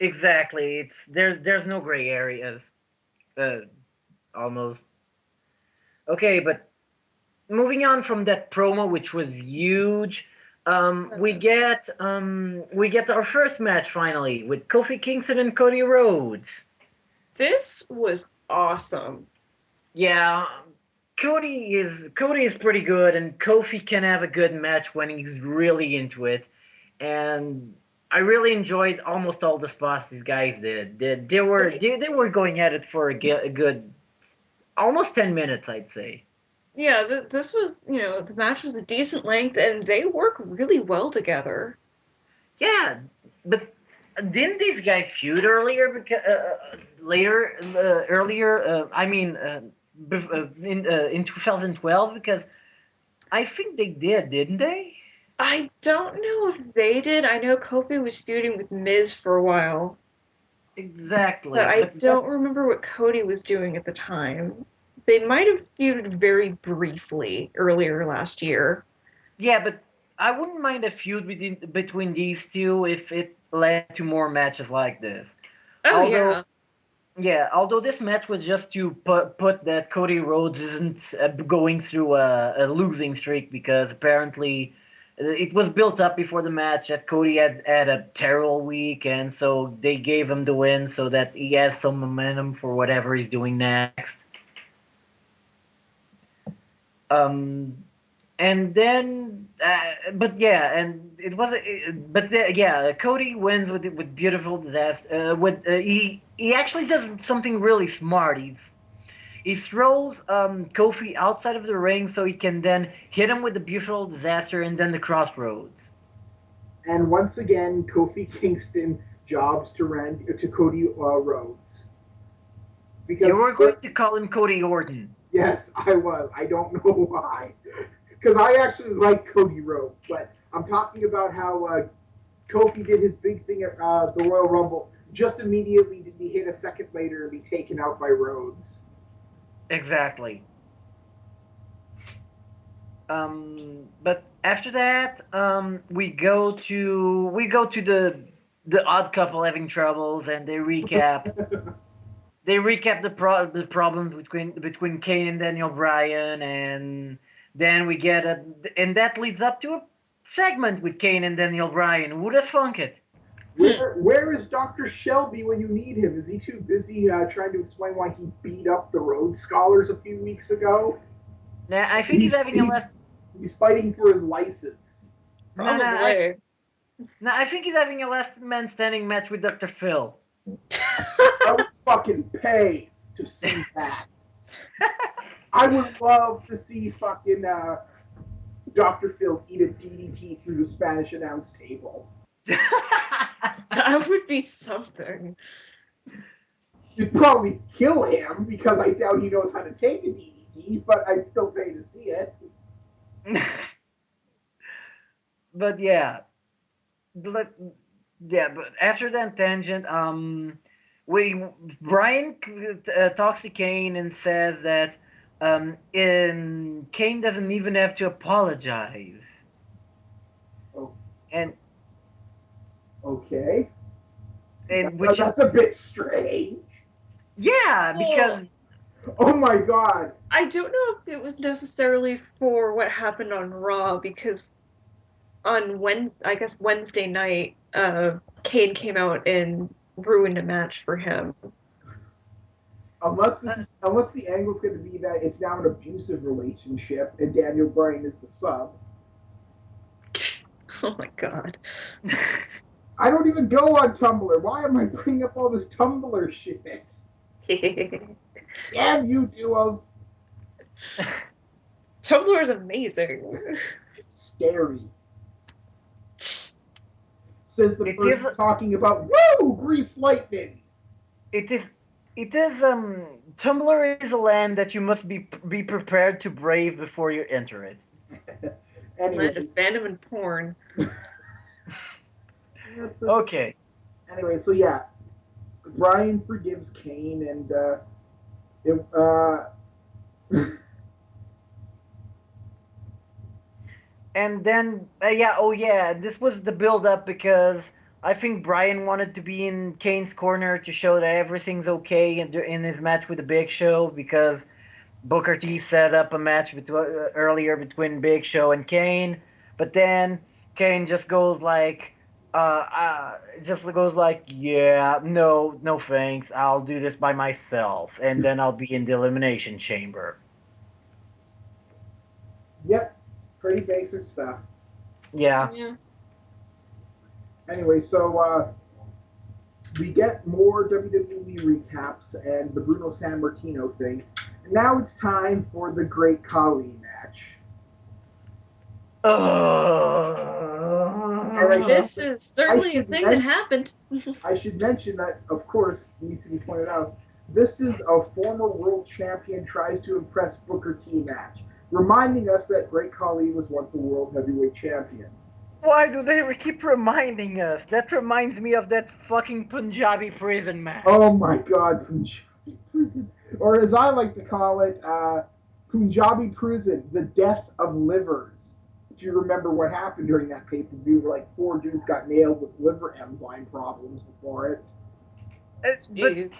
exactly. There's no gray areas. Uh, Almost. Okay, but moving on from that promo, which was huge, we get our first match finally with Kofi Kingston and Cody Rhodes. This was awesome. Yeah, Cody is pretty good, and Kofi can have a good match when he's really into it. And I really enjoyed almost all the spots these guys did. They were going at it for a good almost 10 minutes, I'd say. Yeah, this was, the match was a decent length, and they work really well together. Yeah, but didn't these guys feud earlier? Because earlier. I mean, in 2012, because I think they did, didn't they? I don't know if they did. I know Kofi was feuding with Miz for a while, but Exactly. I don't remember what Cody was doing at the time. They might have feuded very briefly earlier last year. Yeah, but I wouldn't mind a feud between these two if it led to more matches like this. Oh, Although, yeah. yeah, although this match was just to put that Cody Rhodes isn't going through a losing streak because apparently it was built up before the match that Cody had a terrible week, and so they gave him the win so that he has some momentum for whatever he's doing next. Um, and then, but yeah, and it was, yeah, Cody wins with beautiful disaster. He actually does something really smart. He throws Kofi outside of the ring so he can then hit him with the beautiful disaster and then the crossroads. And once again, Kofi Kingston jobs to Cody Rhodes. Because You were going to call him Cody Orton. yes, I was. I don't know why. Because I actually like Cody Rhodes, but I'm talking about how Kofi did his big thing at the Royal Rumble. Just immediately to be hit a second later and be taken out by Rhodes. Exactly. But after that, we go to the odd couple having troubles, and they recap the problems between Kane and Daniel Bryan, and then we get and that leads up to a segment with Kane and Daniel Bryan. Who'd have thunk it? Where is Dr. Shelby when you need him? Is he too busy trying to explain why he beat up the Rhodes Scholars a few weeks ago? Now I think He's fighting for his license. no no I Probably. no I think he's having a last man standing match with Dr. Phil. I would fucking pay to see that. I would love to see fucking Dr. Phil eat a DDT through the Spanish announce table. That would be something. You'd probably kill him because I doubt he knows how to take a DDT, but I'd still pay to see it. But yeah, but but after that tangent, we Brian talks to Kane and says that Kane doesn't even have to apologize, Oh, and okay. which is That's a bit strange. yeah Well, because Oh my god. I don't know if it was necessarily for what happened on Raw because on Wednesday night, Kane came out and ruined a match for him. Unless the angle's going to be that it's now an abusive relationship and Daniel Bryan is the sub. Oh my god. I don't even go on Tumblr. Why am I bringing up all this Tumblr shit? Damn you, duos. Tumblr is amazing. It's scary. Says the it is person talking about woo grease lightning. it is Tumblr is a land that you must be prepared to brave before you enter it. Land of Anyways, fandom and porn. that's Okay. anyway. So yeah, Brian forgives Kane, and it, And then, yeah, oh yeah, this was the build up because I think Brian wanted to be in Kane's corner to show that everything's okay in his match with the Big Show because Booker T set up a match earlier between Big Show and Kane, but then Kane just goes like, yeah, no, no thanks, I'll do this by myself, and then I'll be in the Elimination Chamber. yep, pretty basic stuff. Yeah. Yeah. Anyway, so we get more WWE recaps and the Bruno San Martino thing. And now it's time for the Great Khali match. And This is certainly a thing that happened. I should mention that, of course, it needs to be pointed out, this is a former world champion tries to impress Booker T match. reminding us that Great Khali was once a world heavyweight champion. Why do they keep reminding us? That reminds me of that fucking Punjabi prison match. Oh my god, Punjabi prison. Or as I like to call it, Punjabi prison, the death of livers. If you remember what happened during that pay-per-view, where like 4 dudes got nailed with liver enzyme problems before it. But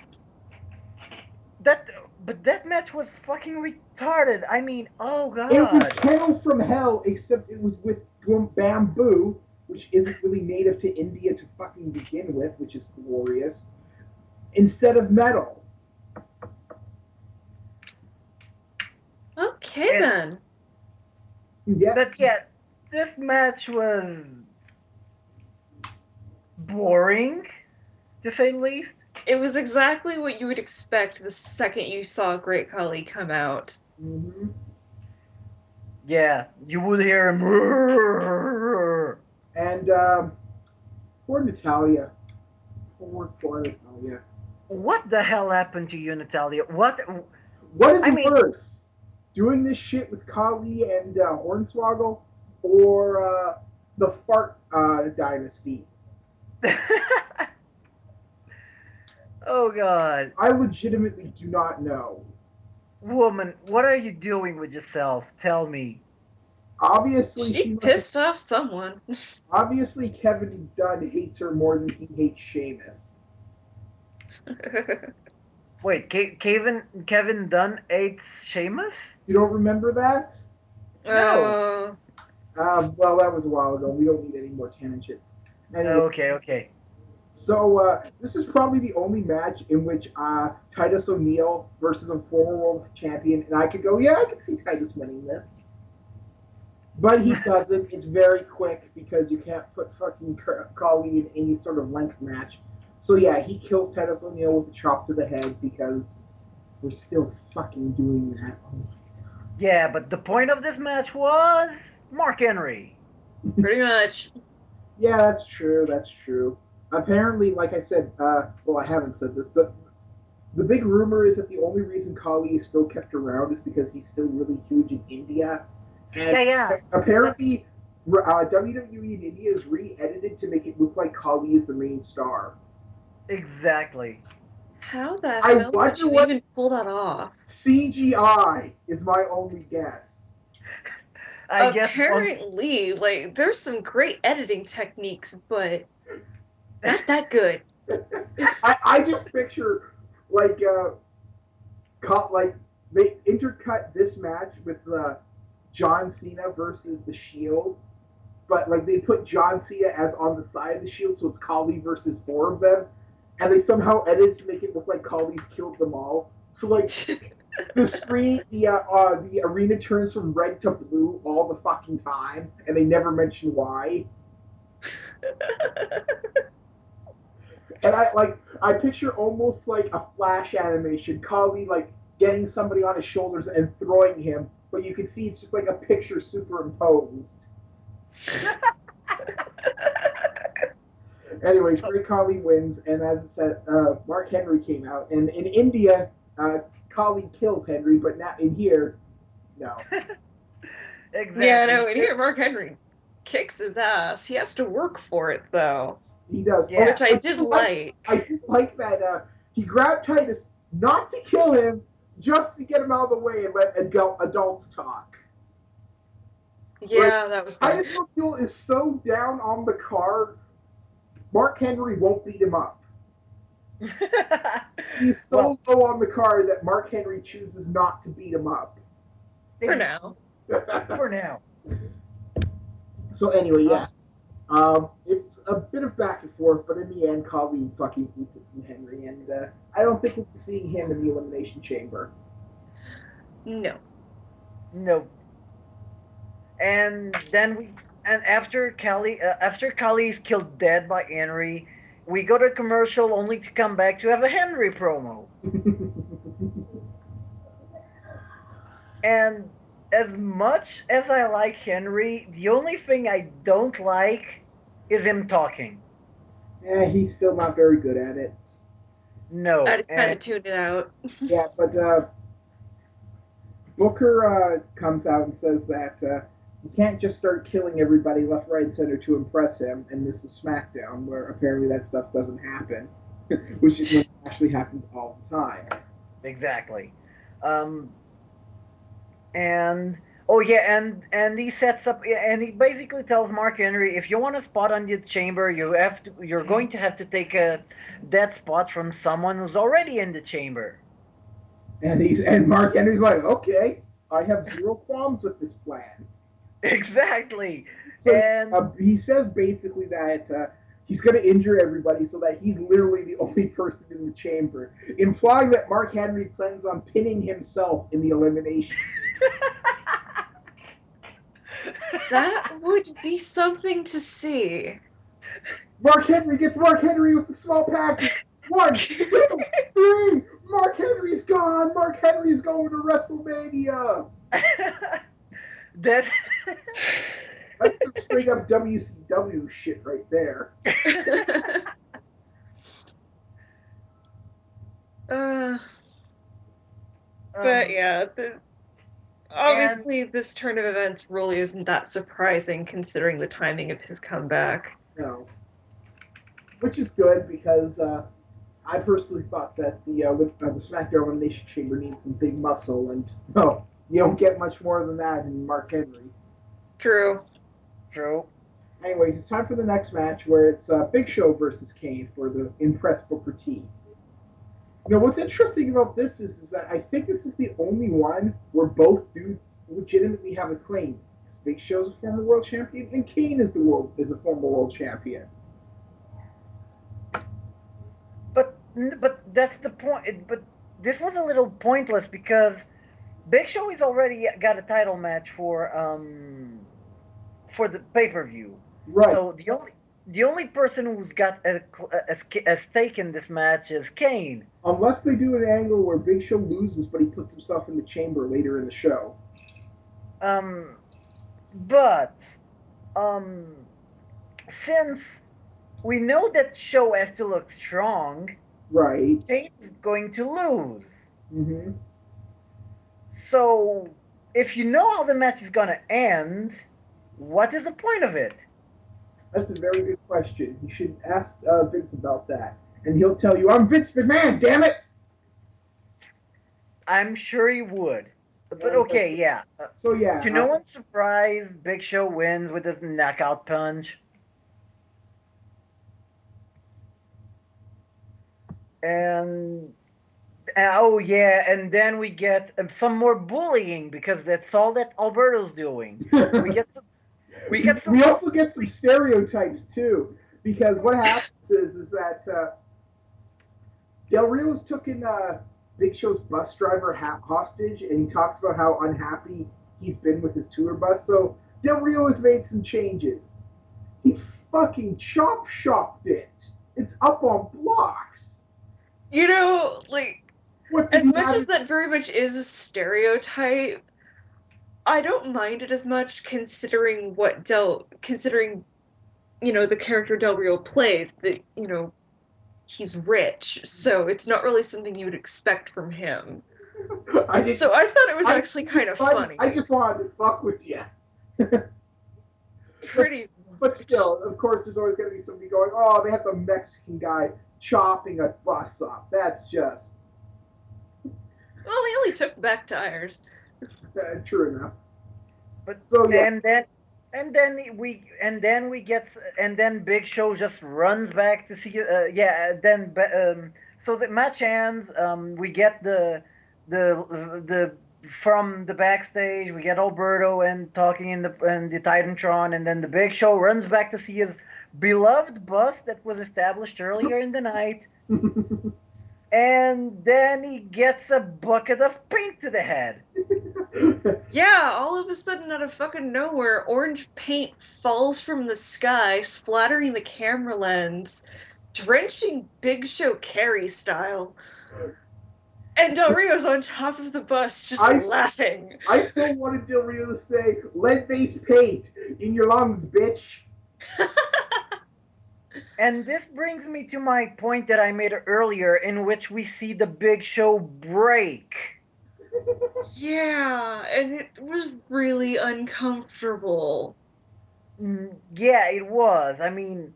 that but that match was fucking retarded. I mean, oh It was god. Kennel from Hell, except it was with bamboo, which isn't really native to India to fucking begin with, which is glorious, instead of metal. Okay, And, then. Yeah, but yeah, this match was boring, to say the least. It was exactly what you would expect the second you saw Great Khali come out. mm-hmm. Yeah, you would hear him. And poor Natalia. Poor Natalia. What the hell happened to you, Natalia? What? What is I mean, worse? Doing this shit with Kali and Hornswoggle, or the Fart Dynasty? oh god. I legitimately do not know. Woman, what are you doing with yourself? Tell me. Obviously, She pissed off someone. Obviously, Kevin Dunn hates her more than he hates Sheamus. Wait, Kevin Dunn ate Sheamus? You don't remember that? No. Oh, Well, that was a while ago. We don't need any more tangents. Anyway, Okay, okay. so this is probably the only match in which Titus O'Neil versus a former world champion, and I could go, yeah, I can see Titus winning this. But he doesn't. It's very quick because you can't put fucking Khali in any sort of length match. So yeah, he kills Titus O'Neil with a chop to the head because we're still fucking doing that. Oh. Yeah, but the point of this match was Mark Henry. pretty much. Yeah, that's true. That's true. Apparently, like I said, well, I haven't said this, but the big rumor is that the only reason Kali is still kept around is because he's still really huge in India, and Yeah, yeah. apparently WWE in India is re-edited to make it look like Kali is the main star. Exactly. How the I hell did wonder you what even pull that off? CGI is my only guess. I guess one. Apparently, like, there's some great editing techniques, but not that good. I just picture like like they intercut this match with John Cena versus the Shield, but like they put John Cena as on the side of the Shield, so it's Khali versus 4 of them, and they somehow edited to make it look like Khali's killed them all. So like the screen, the arena turns from red to blue all the fucking time, and they never mention why. And I picture almost like a flash animation, Kali like getting somebody on his shoulders and throwing him, but you can see it's just like a picture superimposed. Anyways, Great Kali wins, and as it said, Mark Henry came out, and in India, Kali kills Henry, but not in here. No. Exactly. Yeah, no, and here Mark Henry kicks his ass. He has to work for it, though. He does. Yeah. Which I did like. I did like that he grabbed Titus not to kill him, just to get him out of the way and let adults talk. Yeah, that was fun. Titus O'Neil is so down on the card, Mark Henry won't beat him up. He's so low on the card that Mark Henry chooses not to beat him up. For now. For now. So anyway, yeah. It's a bit of back and forth, but in the end, Kali fucking beats it from Henry, and I don't think we'll be seeing him in the Elimination Chamber. No. No. And then after Kali is killed dead by Henry, we go to commercial only to come back to have a Henry promo. And as much as I like Henry, the only thing I don't like is him talking. Yeah, he's still not very good at it. No. I just kind of tuned it out. Yeah, but Booker comes out and says that you can't just start killing everybody left, right, and center to impress him. And this is SmackDown, where apparently that stuff doesn't happen, which is when it actually happens all the time. Exactly. Um, and oh yeah, and he sets up and he basically tells Mark Henry, if you want a spot on the chamber, you're going to have to take that spot from someone who's already in the chamber. And Mark Henry's like, okay, I have zero qualms with this plan. Exactly. So And he says basically that he's going to injure everybody so that he's literally the only person in the chamber, implying that Mark Henry plans on pinning himself in the elimination. That would be something to see. Mark Henry gets Mark Henry with the small package. 1, 2, 3. Mark Henry's gone. Mark Henry's going to WrestleMania. That's That's some straight up WCW shit right there. But yeah, obviously this turn of events really isn't that surprising considering the timing of his comeback. No. Which is good because I personally thought that the SmackDown Elimination Chamber needs some big muscle, and no, you don't get much more than that in Mark Henry. True. Anyways, it's time for the next match where it's Big Show versus Kane for the Impress Booker T. You know, what's interesting about this is that I think this is the only one where both dudes legitimately have a claim. Big Show's a former world champion, and Kane is a former world champion. But that's the point. But this was a little pointless because Big Show has already got a title match for the pay-per-view. Right. So the only person who's got a stake in this match is Kane. Unless they do an angle where Big Show loses, but he puts himself in the chamber later in the show. But since we know that Show has to look strong, right, Kane's going to lose. Mm-hmm. So if you know how the match is gonna end, what is the point of it? That's a very good question. You should ask Vince about that, and he'll tell you, "I'm Vince McMahon, damn it." I'm sure he would. But okay, yeah. So yeah. To no one's surprise, Big Show wins with his knockout punch. And oh yeah, and then we get some more bullying because that's all that Alberto's doing. We also get some stereotypes too, because what happens is that Del Rio's taken Big Show's bus driver hostage, and he talks about how unhappy he's been with his tour bus. So Del Rio has made some changes. He fucking shopped it. It's up on blocks. You know, like, as much as that very much is a stereotype, I don't mind it as much considering you know, the character Del Rio plays, that, you know, he's rich, so it's not really something you would expect from him. So I thought it was actually kind of funny. I just wanted to fuck with you. Pretty. But still, of course, there's always going to be somebody going, "Oh, they have the Mexican guy chopping a bus up." That's just. Well, he only took back tires. True enough. But so yeah. And then Big Show just runs back to see so the match ends. We get the from the backstage. We get Alberto and talking in the Titantron, and then the Big Show runs back to see his beloved bus that was established earlier in the night. And then he gets a bucket of paint to the head. Yeah, all of a sudden, out of fucking nowhere, orange paint falls from the sky, splattering the camera lens, drenching Big Show Carey style. And Del Rio's on top of the bus, just laughing. I so wanted Del Rio to say, "Lead-based paint in your lungs, bitch." And this brings me to my point that I made earlier, in which we see the Big Show break. Yeah, and it was really uncomfortable. Yeah, it was. I mean,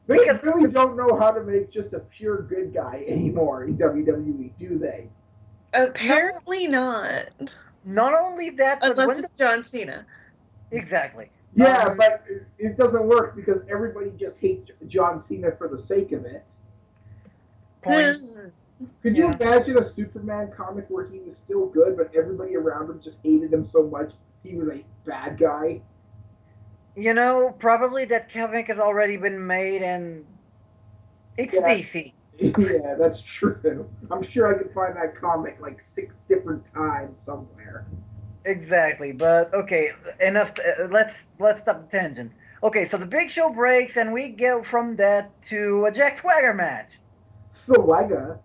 They because really don't know how to make just a pure good guy anymore in WWE, do they? not Apparently not. not only that, but Unless when it's John Cena. exactly. Yeah, but it doesn't work because everybody just hates John Cena for the sake of it. Point. Could you Yeah. imagine a Superman comic where he was still good, but everybody around him just hated him so much he was a bad guy? Probably that comic has already been made, and it's Yeah, DC. yeah, that's true. I'm sure I could find that comic like 6 different times somewhere. Exactly, but okay, enough. Let's stop the tangent. Okay, so the Big Show breaks, and we go from that to a Jack Swagger match. Swagger,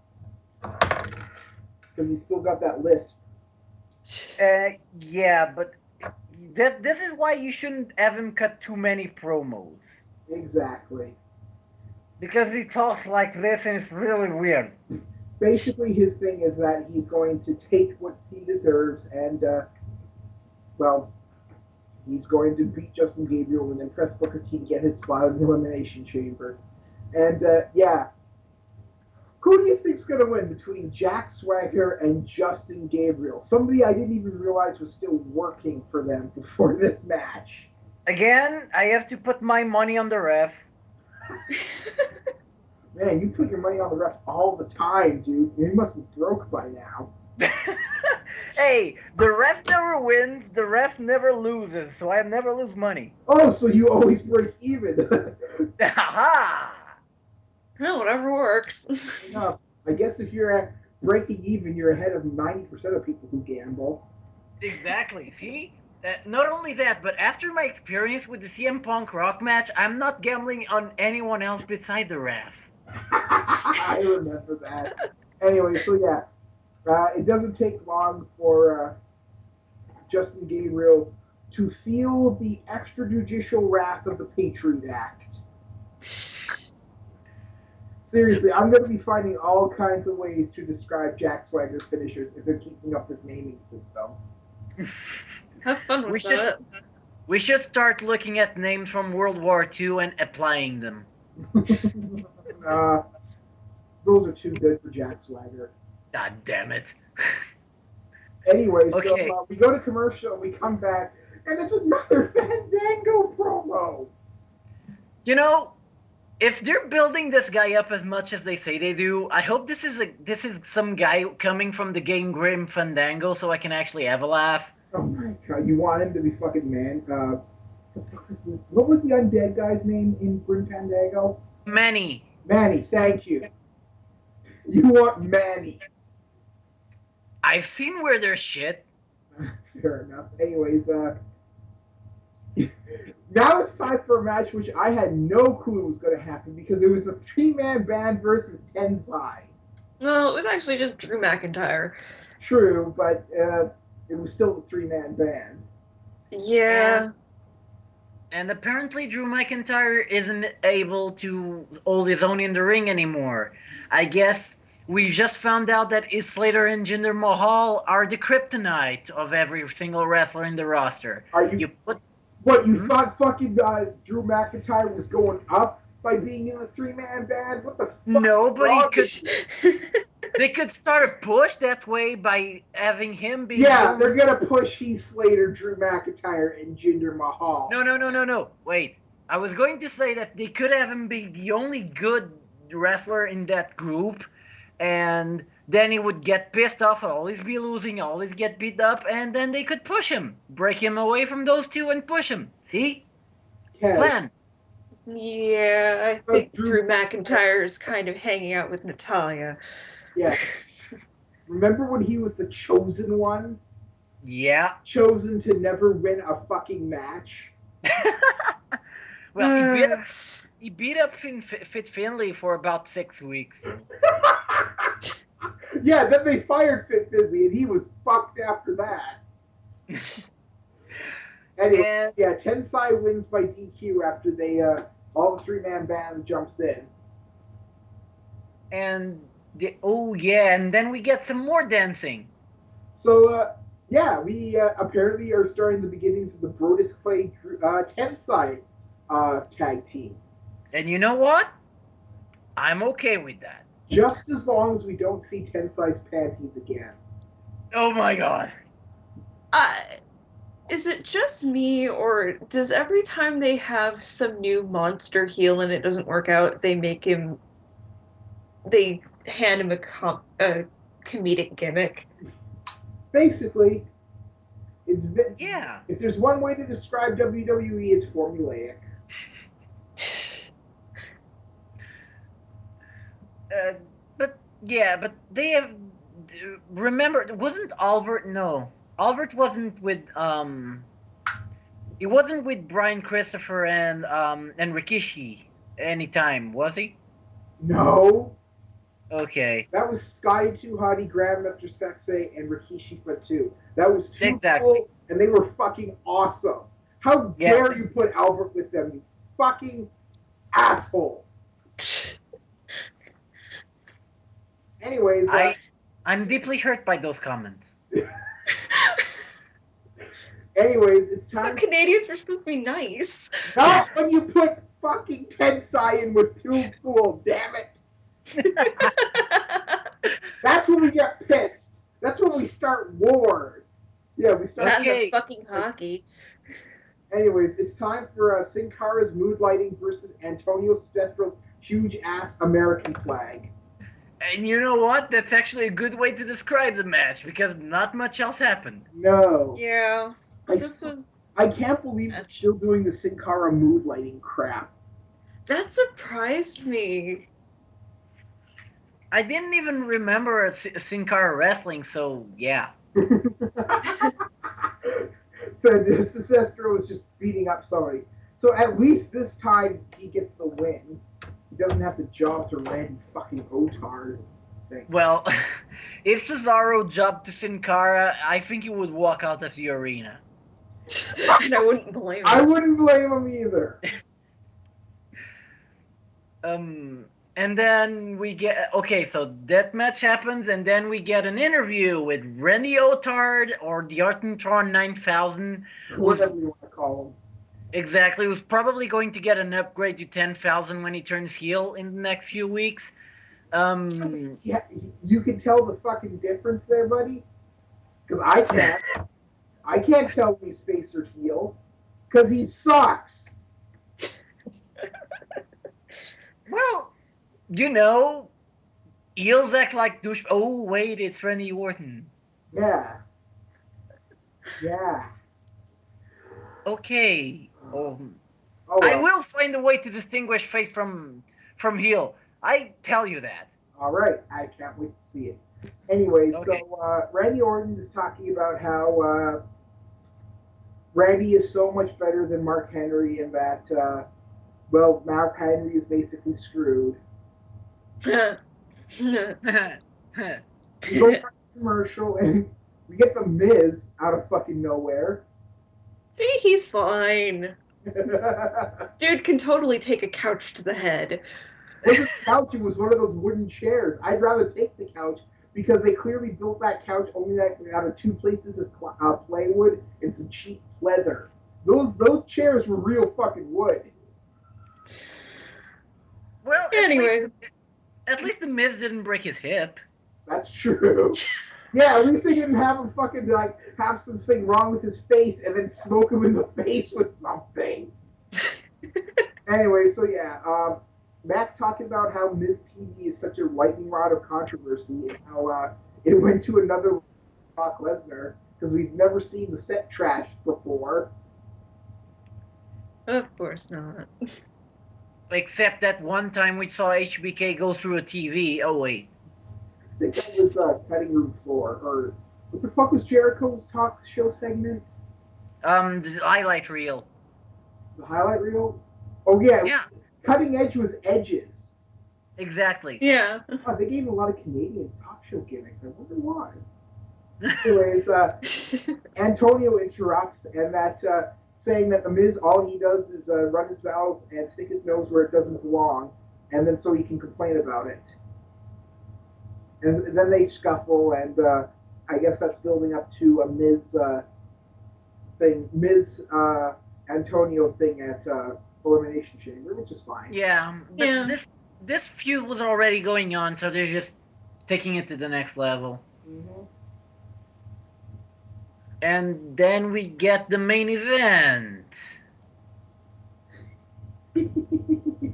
because he's still got that lisp. Yeah, but this is why you shouldn't have him cut too many promos Exactly. because he talks like this, and it's really weird. Basically, his thing is that he's going to take what he deserves and, well, he's going to beat Justin Gabriel and then press Booker T to get his spot in the Elimination Chamber. And, yeah. Who do you think's going to win between Jack Swagger and Justin Gabriel? Somebody I didn't even realize was still working for them before this match. Again, I have to put my money on the ref. Man, you put your money on the ref all the time, dude. You must be broke by now. Hey, the ref never wins, the ref never loses, so I never lose money. Oh, so you always break even. Ha! Well, whatever works. No, I guess if you're at breaking even, you're ahead of 90% of people who gamble. Exactly. See? Not only that, but after my experience with the CM Punk Rock match, I'm not gambling on anyone else beside the ref. I remember that. Anyway, so yeah, it doesn't take long for Justin Gabriel to feel the extrajudicial wrath of the Patriot Act. Seriously, I'm going to be finding all kinds of ways to describe Jack Swagger's finishers if they're keeping up this naming system. Have fun we with should that. we should start looking at names from World War II and applying them. uh, those are too good for Jack Swagger. God damn it. Anyway, so Okay. we go to commercial, we come back, and it's another Fandango promo. You know, if they're building this guy up as much as they say they do, I hope this is some guy coming from the game Grim Fandango, so I can actually have a laugh. Oh my god, you want him to be fucking man? What was the undead guy's name in Grim Fandango? Manny. Manny, thank you. You want Manny. I've seen where there's shit. Fair enough. Anyways, now it's time for a match which I had no clue was going to happen because it was the 3-man band versus Tensai. Well, it was actually just Drew McIntyre. True, but it was still the 3-man band. Yeah. And apparently Drew McIntyre isn't able to hold his own in the ring anymore. I guess we just found out that Is Slater and Jinder Mahal are the kryptonite of every single wrestler in the roster. Are you put what you thought fucking Drew McIntyre was going up by being in the 3-man band? What the fuck? Nobody could. They could start a push that way by having him be. Yeah, they're gonna push Heath Slater, Drew McIntyre, and Jinder Mahal. No. Wait. I was going to say that they could have him be the only good wrestler in that group, and then he would get pissed off, always be losing, always get beat up, and then they could push him, break him away from those two, and push him. See? Kez. Plan. Yeah, I think Drew McIntyre is kind of hanging out with Natalya. Yeah. Remember when he was the chosen one? Yeah. Chosen to never win a fucking match? Well, he beat up Fit Finlay for about 6 weeks. So. Yeah, then they fired Fit Finlay, and he was fucked after that. Anyway, yeah, Tensai wins by DQ after they all the 3-man band jumps in. And and then we get some more dancing. So, yeah, we apparently are starting the beginnings of the Brodus Clay Tensai tag team. And you know what? I'm okay with that. Just as long as we don't see Tensai's panties again. Oh my god. Is it just me, or does every time they have some new monster heel and it doesn't work out, they hand him a comedic gimmick? Basically, Yeah. if there's one way to describe WWE, it's formulaic. Uh, but yeah, but they have. Remember, wasn't Albert? No, Albert wasn't with. He wasn't with Brian Christopher and Rikishi anytime, was he? No, Okay, that was Sky Too Hottie, Grandmaster Sexay, and Rikishi Fatu. That was two exactly. people, and they were fucking awesome. How Yeah, dare you put Albert with them, you fucking asshole. Anyways, I'm deeply hurt by those comments. anyways, it's The time. Canadians were supposed to be nice. Not when you put fucking Tensai in with Too Cool, damn it. That's when we get pissed. That's when we start wars. Yeah, we start. Not the Okay, fucking hockey. Anyways, it's time for Sin Cara's mood lighting versus Antonio Spetro's huge ass American flag. and you know what? That's actually a good way to describe the match because not much else happened. No, Yeah, I, this was. I can't believe they're still doing the Sin Cara mood lighting crap. That surprised me. I didn't even remember Sin Cara wrestling, so yeah. So Cestro was just beating up somebody. So at least this time he gets the win. He doesn't have to job to Randy fucking Otard. Well, if Cesaro jumped to Sin Cara, I think he would walk out of the arena. And I wouldn't blame I him. wouldn't blame him either. And then we get so that match happens, and then we get an interview with Randy Otard or the Artentron 9000. Whatever you want to call him. Exactly, who's probably going to get an upgrade to 10,000 when he turns heel in the next few weeks. Yeah, you can tell the fucking difference there, buddy. Because I can't. I can't tell when he's face or heel. Because he sucks. Well, you know, heels act like douche. Oh wait, it's Randy Orton. Yeah. Yeah. Okay. Oh I well. will find a way to distinguish face from heel. I tell you that. All right. I can't wait to see it. Anyway, Okay. so Randy Orton is talking about how Randy is so much better than Mark Henry and that, well, Mark Henry is basically screwed. We go to commercial and we get the Miz out of fucking nowhere. See, he's fine. Dude can totally take a couch to the head. Wasn't the couch, it was one of those wooden chairs. I'd rather take the couch because they clearly built that couch only out of two places of plywood and some cheap leather. Those chairs were real fucking wood. Well, Anyway. at least the Miz didn't break his hip. That's true. Yeah, at least they didn't have him fucking like have something wrong with his face and then smoke him in the face with something. Anyway, so yeah, Matt's talking about how Miz TV is such a lightning rod of controversy and how it went to another Brock Lesnar because we've never seen the set trash before. Of course not. Except that one time we saw HBK go through a TV. Oh wait. I think that was cutting room floor or what the fuck was Jericho's talk show segment? The highlight reel. The highlight reel? Oh yeah, Yeah, cutting edge was edges. exactly. Yeah. Oh, they gave a lot of Canadians talk show gimmicks. I wonder why. Anyways, Antonio interrupts and that saying that the Miz all he does is run his mouth and stick his nose where it doesn't belong, and then so he can complain about it. And then they scuffle, and I guess that's building up to a Miz Antonio thing at Elimination Chamber, which is fine. Yeah, but Yeah. this feud was already going on, so they're just taking it to the next level. Mm-hmm. And then we get the main event.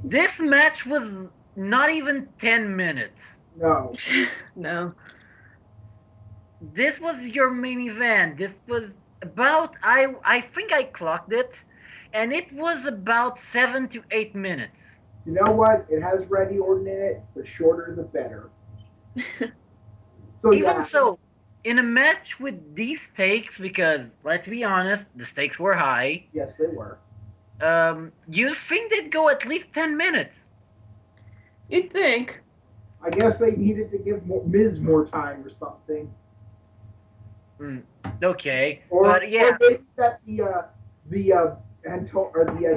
This match was not even 10 minutes. No. No. This was your main event. This was about I think I clocked it, and it was about 7 to 8 minutes. You know what? It has Randy Orton in it. The shorter, the better. So Even yeah, so, in a match with these stakes, because let's be honest, the stakes were high. yes, they were. You think they'd go at least 10 minutes? You'd think. I guess they needed to give Miz more time or something, Okay, or but yeah, maybe that the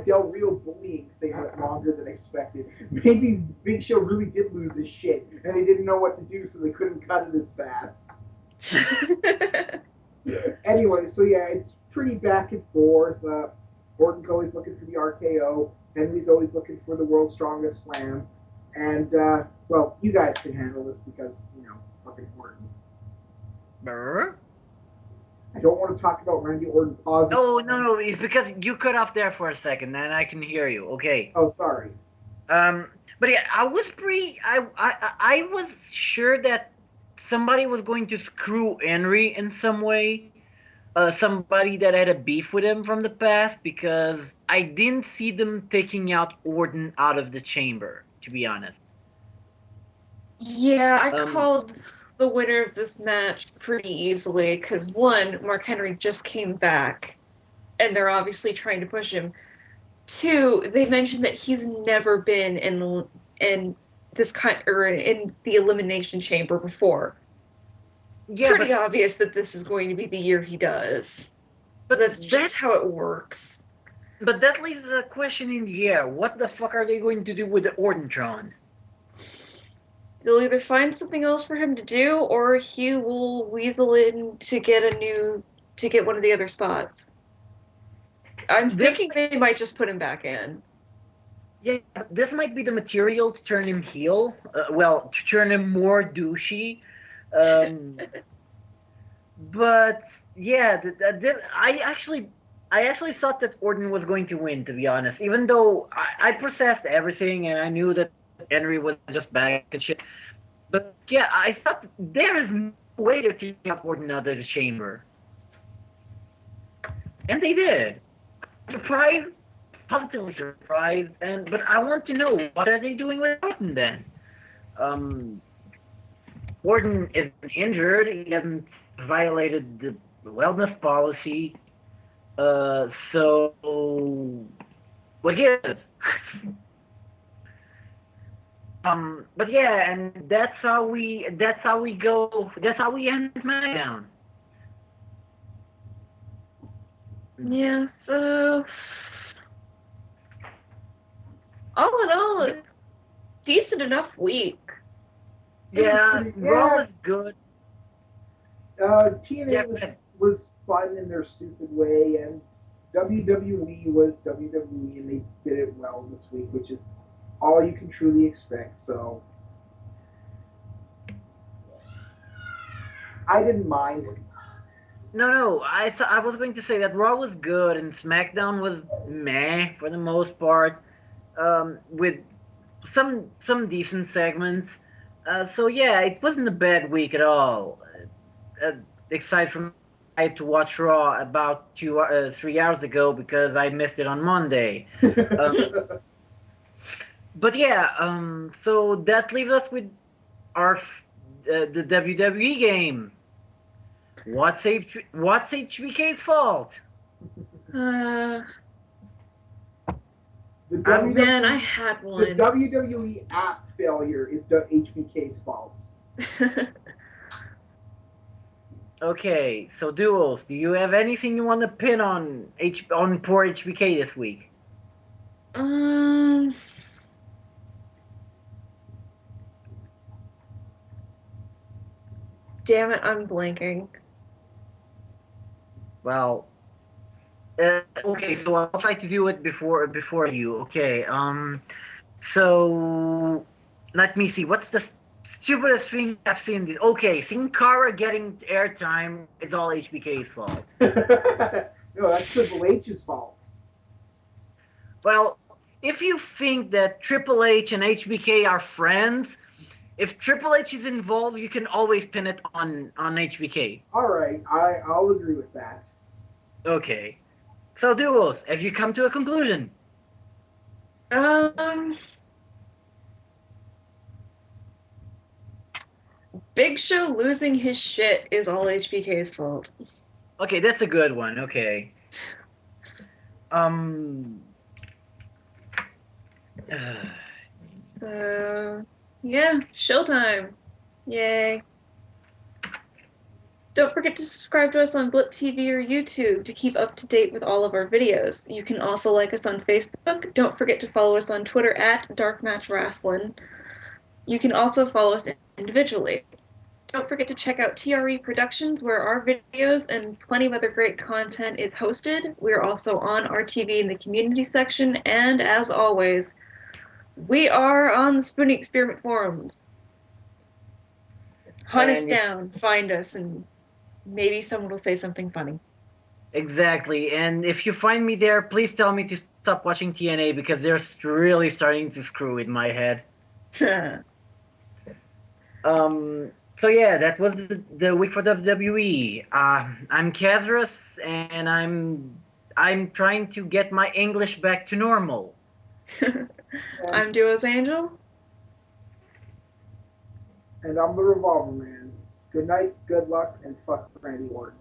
Del Rio bullying thing went longer than expected. Maybe Big Show really did lose his shit, and they didn't know what to do, so they couldn't cut it as fast. Anyway, so yeah, it's pretty back and forth. Orton's always looking for the RKO. Henry's always looking for the world's strongest slam. And, well, you guys can handle this because, fucking Orton. brr. I don't want to talk about Randy Orton pausing. Oh no, it's because you cut off there for a second, and I can hear you. Okay. Oh, sorry. But yeah, I was pretty. I was sure that somebody was going to screw Henry in some way. Somebody that had a beef with him from the past, because I didn't see them taking out Orton out of the chamber. To be honest. Yeah, I Um. called the winner of this match pretty easily because one, Mark Henry just came back, and they're obviously trying to push him. Two, they mentioned that he's never been in this kind or in the elimination chamber before. Yeah, Pretty obvious that this is going to be the year he does. but That's just how it works. But that leaves a question in the air. What the fuck are they going to do with the Ordentron? They'll either find something else for him to do, or he will weasel in to get one of the other spots. I'm thinking they might just put him back in. Yeah, this might be the material to turn him heel. Well, to turn him more douchey. But yeah, I actually thought that Orton was going to win. To be honest, even though I processed everything and I knew that Henry was just back and shit. But yeah, I thought there is no way they're taking out Orton out of the chamber, and they did. Surprised, positively surprised, but I want to know what are they doing with Orton then? Um, Orton is injured. He hasn't violated the wellness policy. So what gives? But yeah, and that's how we go. That's how we end SmackDown. Yeah, so all in all, it's decent enough week. Yeah, Raw was good. TNA Yeah, was fun in their stupid way, and WWE was WWE, and they did it well this week, which is all you can truly expect. So I didn't mind. no. I was going to say that Raw was good and SmackDown was meh for the most part. With some decent segments. So yeah, it wasn't a bad week at all. Uh, aside from I had to watch Raw about 3 hours ago because I missed it on Monday. But yeah, so that leaves us with the WWE game. What's HBK's fault? Uh, The oh WWE, man, I had the one. WWE app failure is HBK's fault. Okay, so duels. Do you have anything you want to pin on poor HBK this week? um, Damn it, I'm blanking. Well, okay, so I'll try to do it before you. Okay. So let me see. What's the stupidest thing I've seen? This. Okay, Sin Cara getting airtime is all HBK's fault. No, that's Triple H's fault. Well, if you think that Triple H and HBK are friends, if Triple H is involved, you can always pin it on HBK. All right, I'll agree with that. Okay. So, Duos, have you come to a conclusion? Big Show losing his shit is all HBK's fault. Okay, that's a good one. Okay. Um. So, yeah, showtime. Yay. Don't forget to subscribe to us on Blip TV or YouTube to keep up to date with all of our videos. You can also like us on Facebook. Don't forget to follow us on Twitter at DarkMatch Wrestling. You can also follow us individually. Don't forget to check out TRE Productions, where our videos and plenty of other great content is hosted. We're also on RTV in the community section, and as always, we are on the Spoonie Experiment forums. Hunt us down, find us, and maybe someone will say something funny. Exactly, and if you find me there, please tell me to stop watching TNA because they're really starting to screw with my head. So yeah, that was the week for WWE. I'm Kezra, and I'm trying to get my English back to normal. I'm DuosAngel. And I'm the Revolverman. Good night, good luck, and fuck Randy Orton.